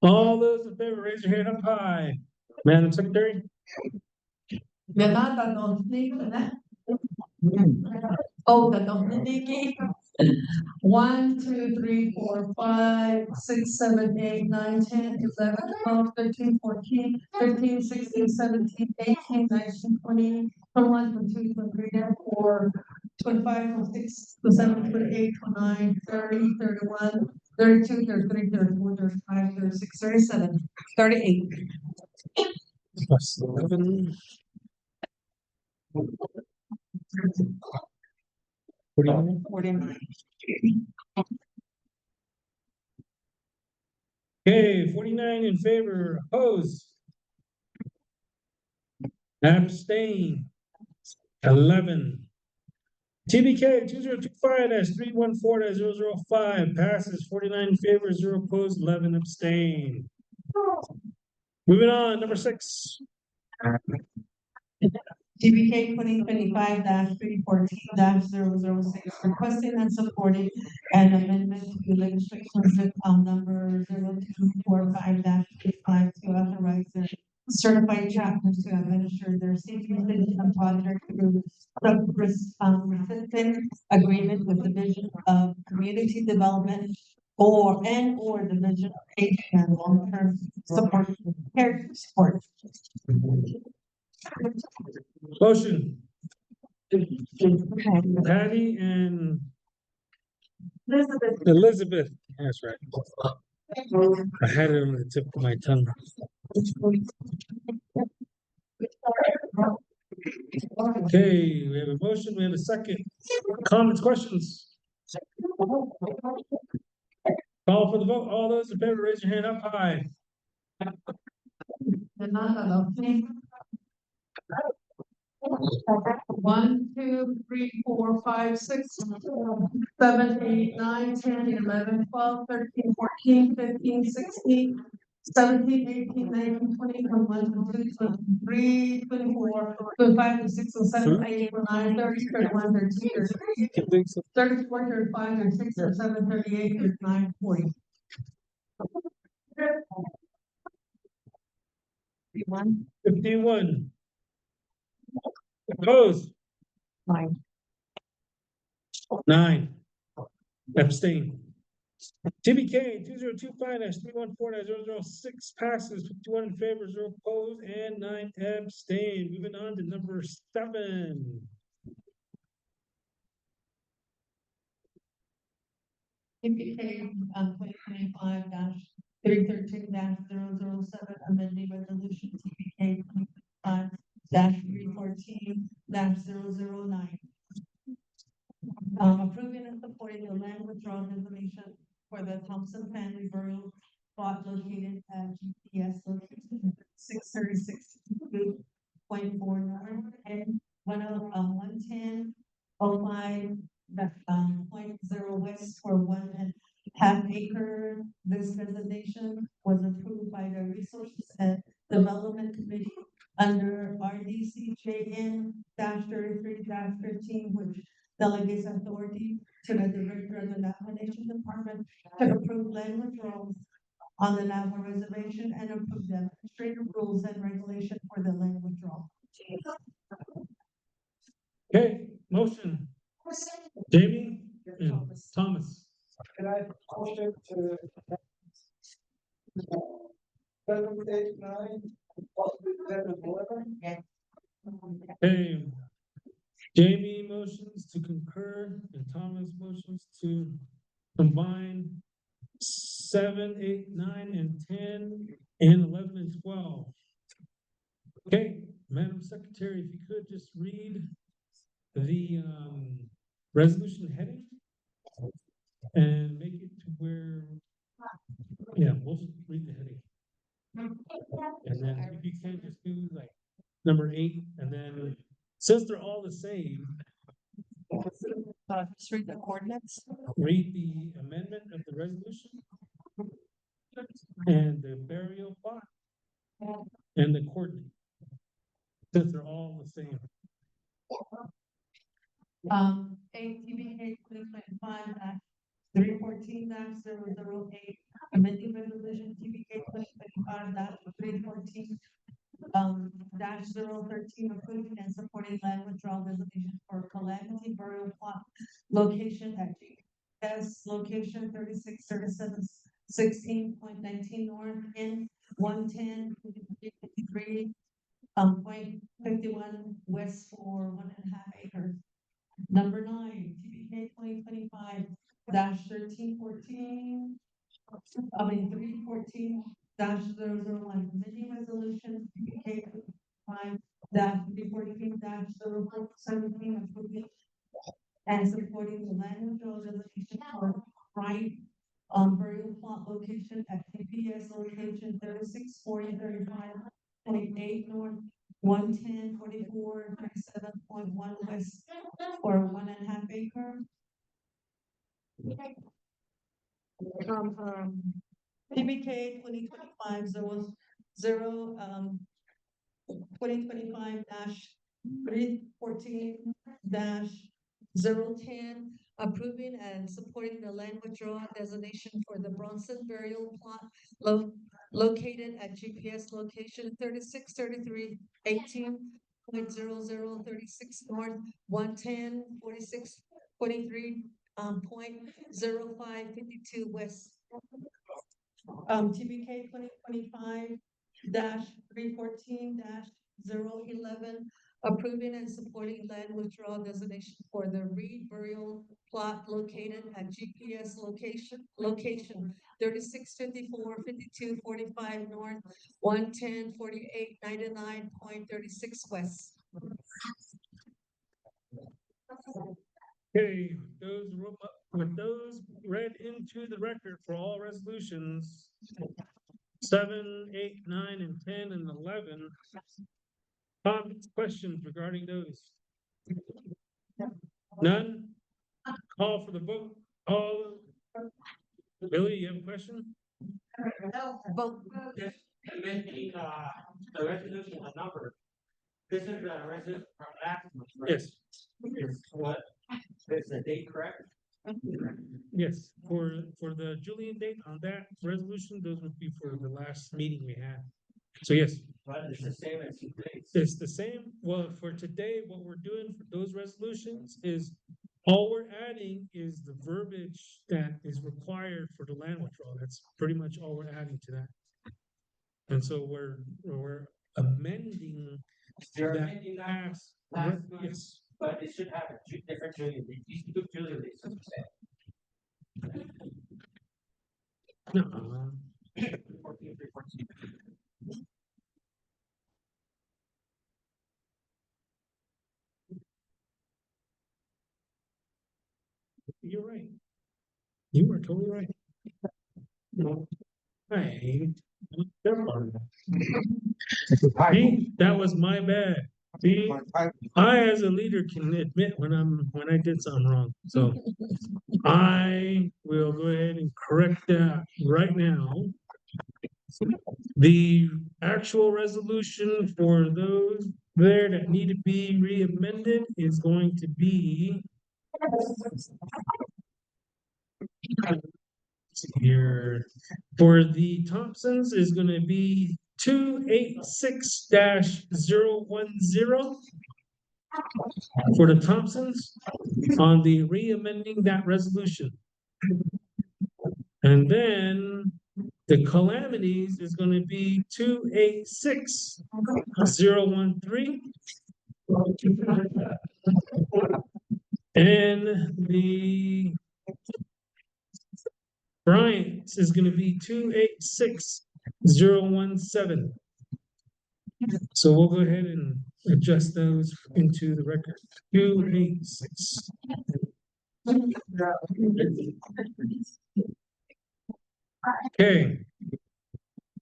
[SPEAKER 2] All those in favor, raise your hand up high. Madam Secretary?
[SPEAKER 1] Oh, the Dominique. 1, 2, 3, 4, 5, 6, 7, 8, 9, 10, 11, 12, 13, 14, 15, 16, 17, 18, 19, 20, 21, 22, 23, 24, 25, 26, 27, 28, 29, 30, 31, 32, 33, 34, 35, 36, 37, 38.
[SPEAKER 2] Plus 11. 49.
[SPEAKER 1] 49.
[SPEAKER 2] Okay, 49 in favor, opposed. Abstain. 11. TBK 2025-314-005 passes 49 in favor, 0 opposed, 11 abstain. Moving on, number 6.
[SPEAKER 1] TBK 2025-314-006, requesting and supporting an amendment to legislation zip number 0245-85 to authorize the certified chapters to administer their safety and project through resistant agreement with Division of Community Development or Division of Aging and Long-Term Support, Care Support.
[SPEAKER 2] Motion,
[SPEAKER 1] Okay.
[SPEAKER 2] Patty and
[SPEAKER 1] Elizabeth.
[SPEAKER 2] Elizabeth. That's right. I had it on the tip of my tongue. Okay, we have a motion, we have a second. Comments, questions? Call for the vote. All those in favor, raise your hand up high.
[SPEAKER 1] One, two, three, four, five, six, 7, 8, 9, 10, 11, 12, 13, 14, 15, 16, 17, 18, 19, 20, 21, 22, 23, 24, 25, 26, 27, 28, 29, 30, 31, 32, 33, 34, 35, 36, 37, 38, 39, 40. 51.
[SPEAKER 2] 51. Opposed?
[SPEAKER 1] 9.
[SPEAKER 2] 9. Abstain. TBK 2025-314-006 passes, 51 in favor, 0 opposed, and 9 abstain. Moving on to number 7.
[SPEAKER 1] TPK 2025-313-007, amending resolution TPK 2025-314-009. Approving and supporting the land withdrawal resolution for the Thompson family burial plot located at GPS location 636.49 and 110.05 .0 west for 1.5 acre. This designation was approved by the Resources and Development Committee under RDCJN 33-15, which delegates authority to the Director of the Navigation Department to approve land withdrawals on the Navajo Reservation and approve the administrative rules and regulation for the land withdrawal.
[SPEAKER 2] Okay, motion. Jamie and Thomas.
[SPEAKER 7] Can I motion to 7, 8, 9, possibly 10 and 11?
[SPEAKER 2] Hey, Jamie motions to concur and Thomas motions to combine 7, 8, 9, and 10, and 11 and 12. Okay, Madam Secretary, if you could just read the resolution heading and make it to where, yeah, we'll just read the heading. And then if you can just do like number 8, and then since they're all the same,
[SPEAKER 1] Just read the coordinates.
[SPEAKER 2] read the amendment of the resolution and the burial plot and the coordinate. Since they're all the same.
[SPEAKER 1] ATBK 2025-314-008, amending resolution TBK 2025-314 -013, approving and supporting land withdrawal resolution for Calamity Burial Plot location at GPS location 363716.19 north in 110.53 .51 west for 1.5 acres. Number 9, TBK 2025-1314. 314-001, amending resolution TBK 5-314-017, approving and supporting the land withdrawal resolution for right burial plot location at TPS location 364035.8 north, 110.44.37.1 west for 1.5 acre. TBK 2025-314-010, approving and supporting the land withdrawal designation for the Bronson burial plot located at GPS location 363318.0036 north, 1104643 .0552 west. TBK 2025-314-011, approving and supporting land withdrawal designation for the Reed burial plot located at GPS location 3654-5245 north, 1104899.36 west.
[SPEAKER 2] Okay, with those read into the record for all resolutions, 7, 8, 9, and 10, and 11. Comments, questions regarding those? None? Call for the vote. All. Billy, you have a question?
[SPEAKER 1] Vote.
[SPEAKER 3] Mentioning, the resolution, the number. This is the resolution from last month, right?
[SPEAKER 2] Yes.
[SPEAKER 3] Is what, is the date correct?
[SPEAKER 2] Yes, for the Julian date on that resolution, those would be for the last meeting we had. So yes.
[SPEAKER 3] But it's the same as today's.
[SPEAKER 2] It's the same. Well, for today, what we're doing for those resolutions is all we're adding is the verbiage that is required for the land withdrawal. That's pretty much all we're adding to that. And so we're amending
[SPEAKER 3] You're
[SPEAKER 2] that
[SPEAKER 3] amending that
[SPEAKER 2] past.
[SPEAKER 3] last month.
[SPEAKER 2] Yes.
[SPEAKER 3] But it should have a different Julian date. These two Julian dates, as you said.
[SPEAKER 2] No.
[SPEAKER 3] 14, 314.
[SPEAKER 2] You're right. You are totally right. No. Hey. See, that was my bad. See, I as a leader can admit when I did something wrong. So I will go ahead and correct that right now. The actual resolution for those there that need to be re-amended is going to be here. For the Thompsons is gonna be 286-010. For the Thompsons, on the re-amending that resolution. And then the Calamities is gonna be 286-013. And the Bryant's is gonna be 286-017. So we'll go ahead and adjust those into the record. 286. Okay.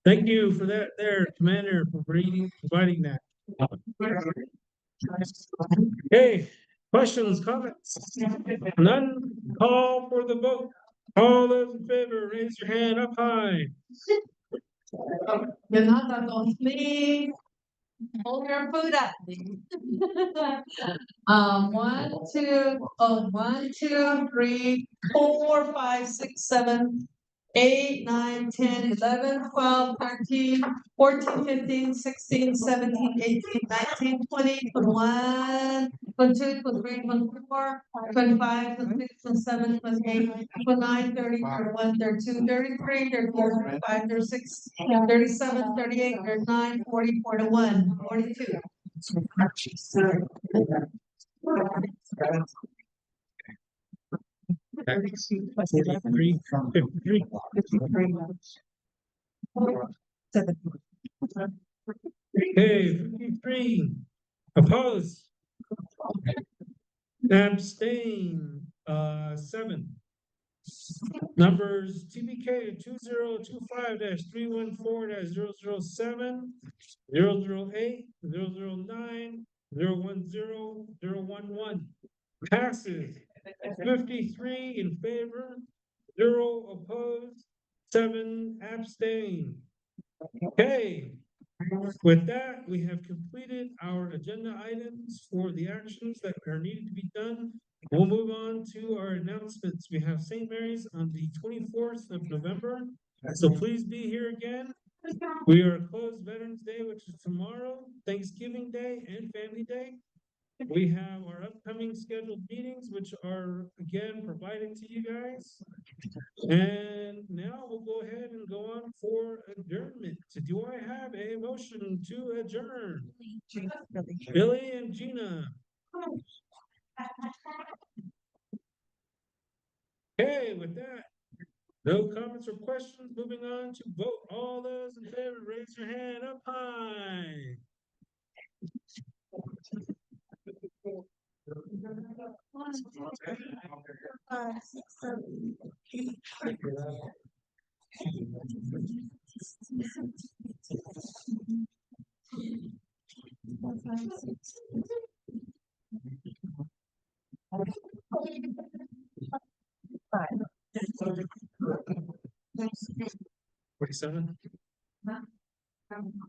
[SPEAKER 2] Thank you for that there, Commander, for providing that. Okay, questions, comments? None? Call for the vote. All those in favor, raise your hand up high.
[SPEAKER 1] You're not gonna please hold your foot up. 1, 2, 3, 4, 5, 6, 7, 8, 9, 10, 11, 12, 13, 14, 15, 16, 17, 18, 19, 20, 21, 22, 23, 24, 25, 26, 27, 28, 29, 30, 31, 32, 33, 34, 35, 36, 37, 38, 39, 40, 41, 42.
[SPEAKER 2] Three, 53. Okay, 53. Oppose. Abstain, 7. Numbers TBK 2025-314-007, 008, 009, 010, 011. Passes 53 in favor, 0 opposed, 7 abstain. Okay, with that, we have completed our agenda items for the actions that are needed to be done We'll move on to our announcements. We have St. Mary's on the 24th of November, so please be here again. We are closed Veterans Day, which is tomorrow, Thanksgiving Day and Family Day. We have our upcoming scheduled meetings, which are again provided to you guys. And now we'll go ahead and go on for adjournment. Do I have a motion to adjourn? Billy and Gina. Okay, with that, no comments or questions. Moving on to vote. All those in favor, raise your hand up high. Forty-seven.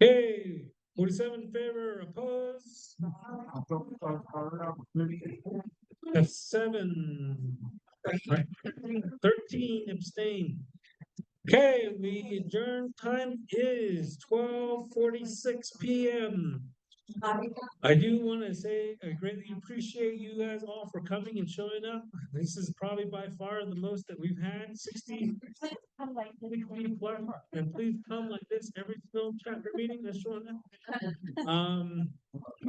[SPEAKER 2] Hey, 47 in favor, opposed. That's 7. Right. 13 abstain. Okay, we adjourn. Time is 12:46 p.m. I do want to say I greatly appreciate you guys all for coming and showing up. This is probably by far the most that we've had, 60. And please come like this every single chapter meeting that's showing up.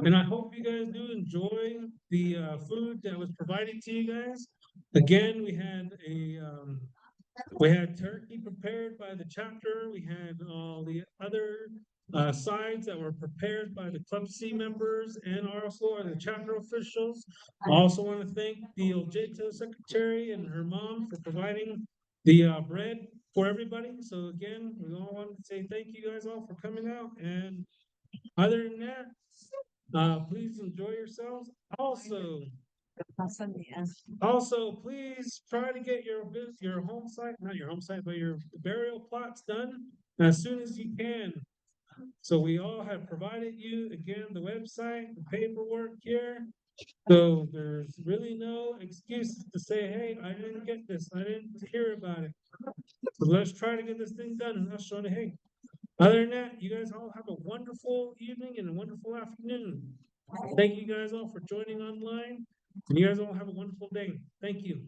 [SPEAKER 2] And I hope you guys do enjoy the food that was provided to you guys. Again, we had turkey prepared by the chapter. We had all the other sides that were prepared by the Club C members and also the chapter officials. I also want to thank the Ojeta secretary and her mom for providing the bread for everybody. So again, we all want to say thank you guys all for coming out. And other than that, please enjoy yourselves. Also, please try to get your home site, not your home site, but your burial plots done as soon as you can. So we all have provided you, again, the website, the paperwork here. So there's really no excuses to say, hey, I didn't get this, I didn't hear about it. So let's try to get this thing done and let's show it, hey. Other than that, you guys all have a wonderful evening and a wonderful afternoon. Thank you guys all for joining online. And you guys all have a wonderful day. Thank you.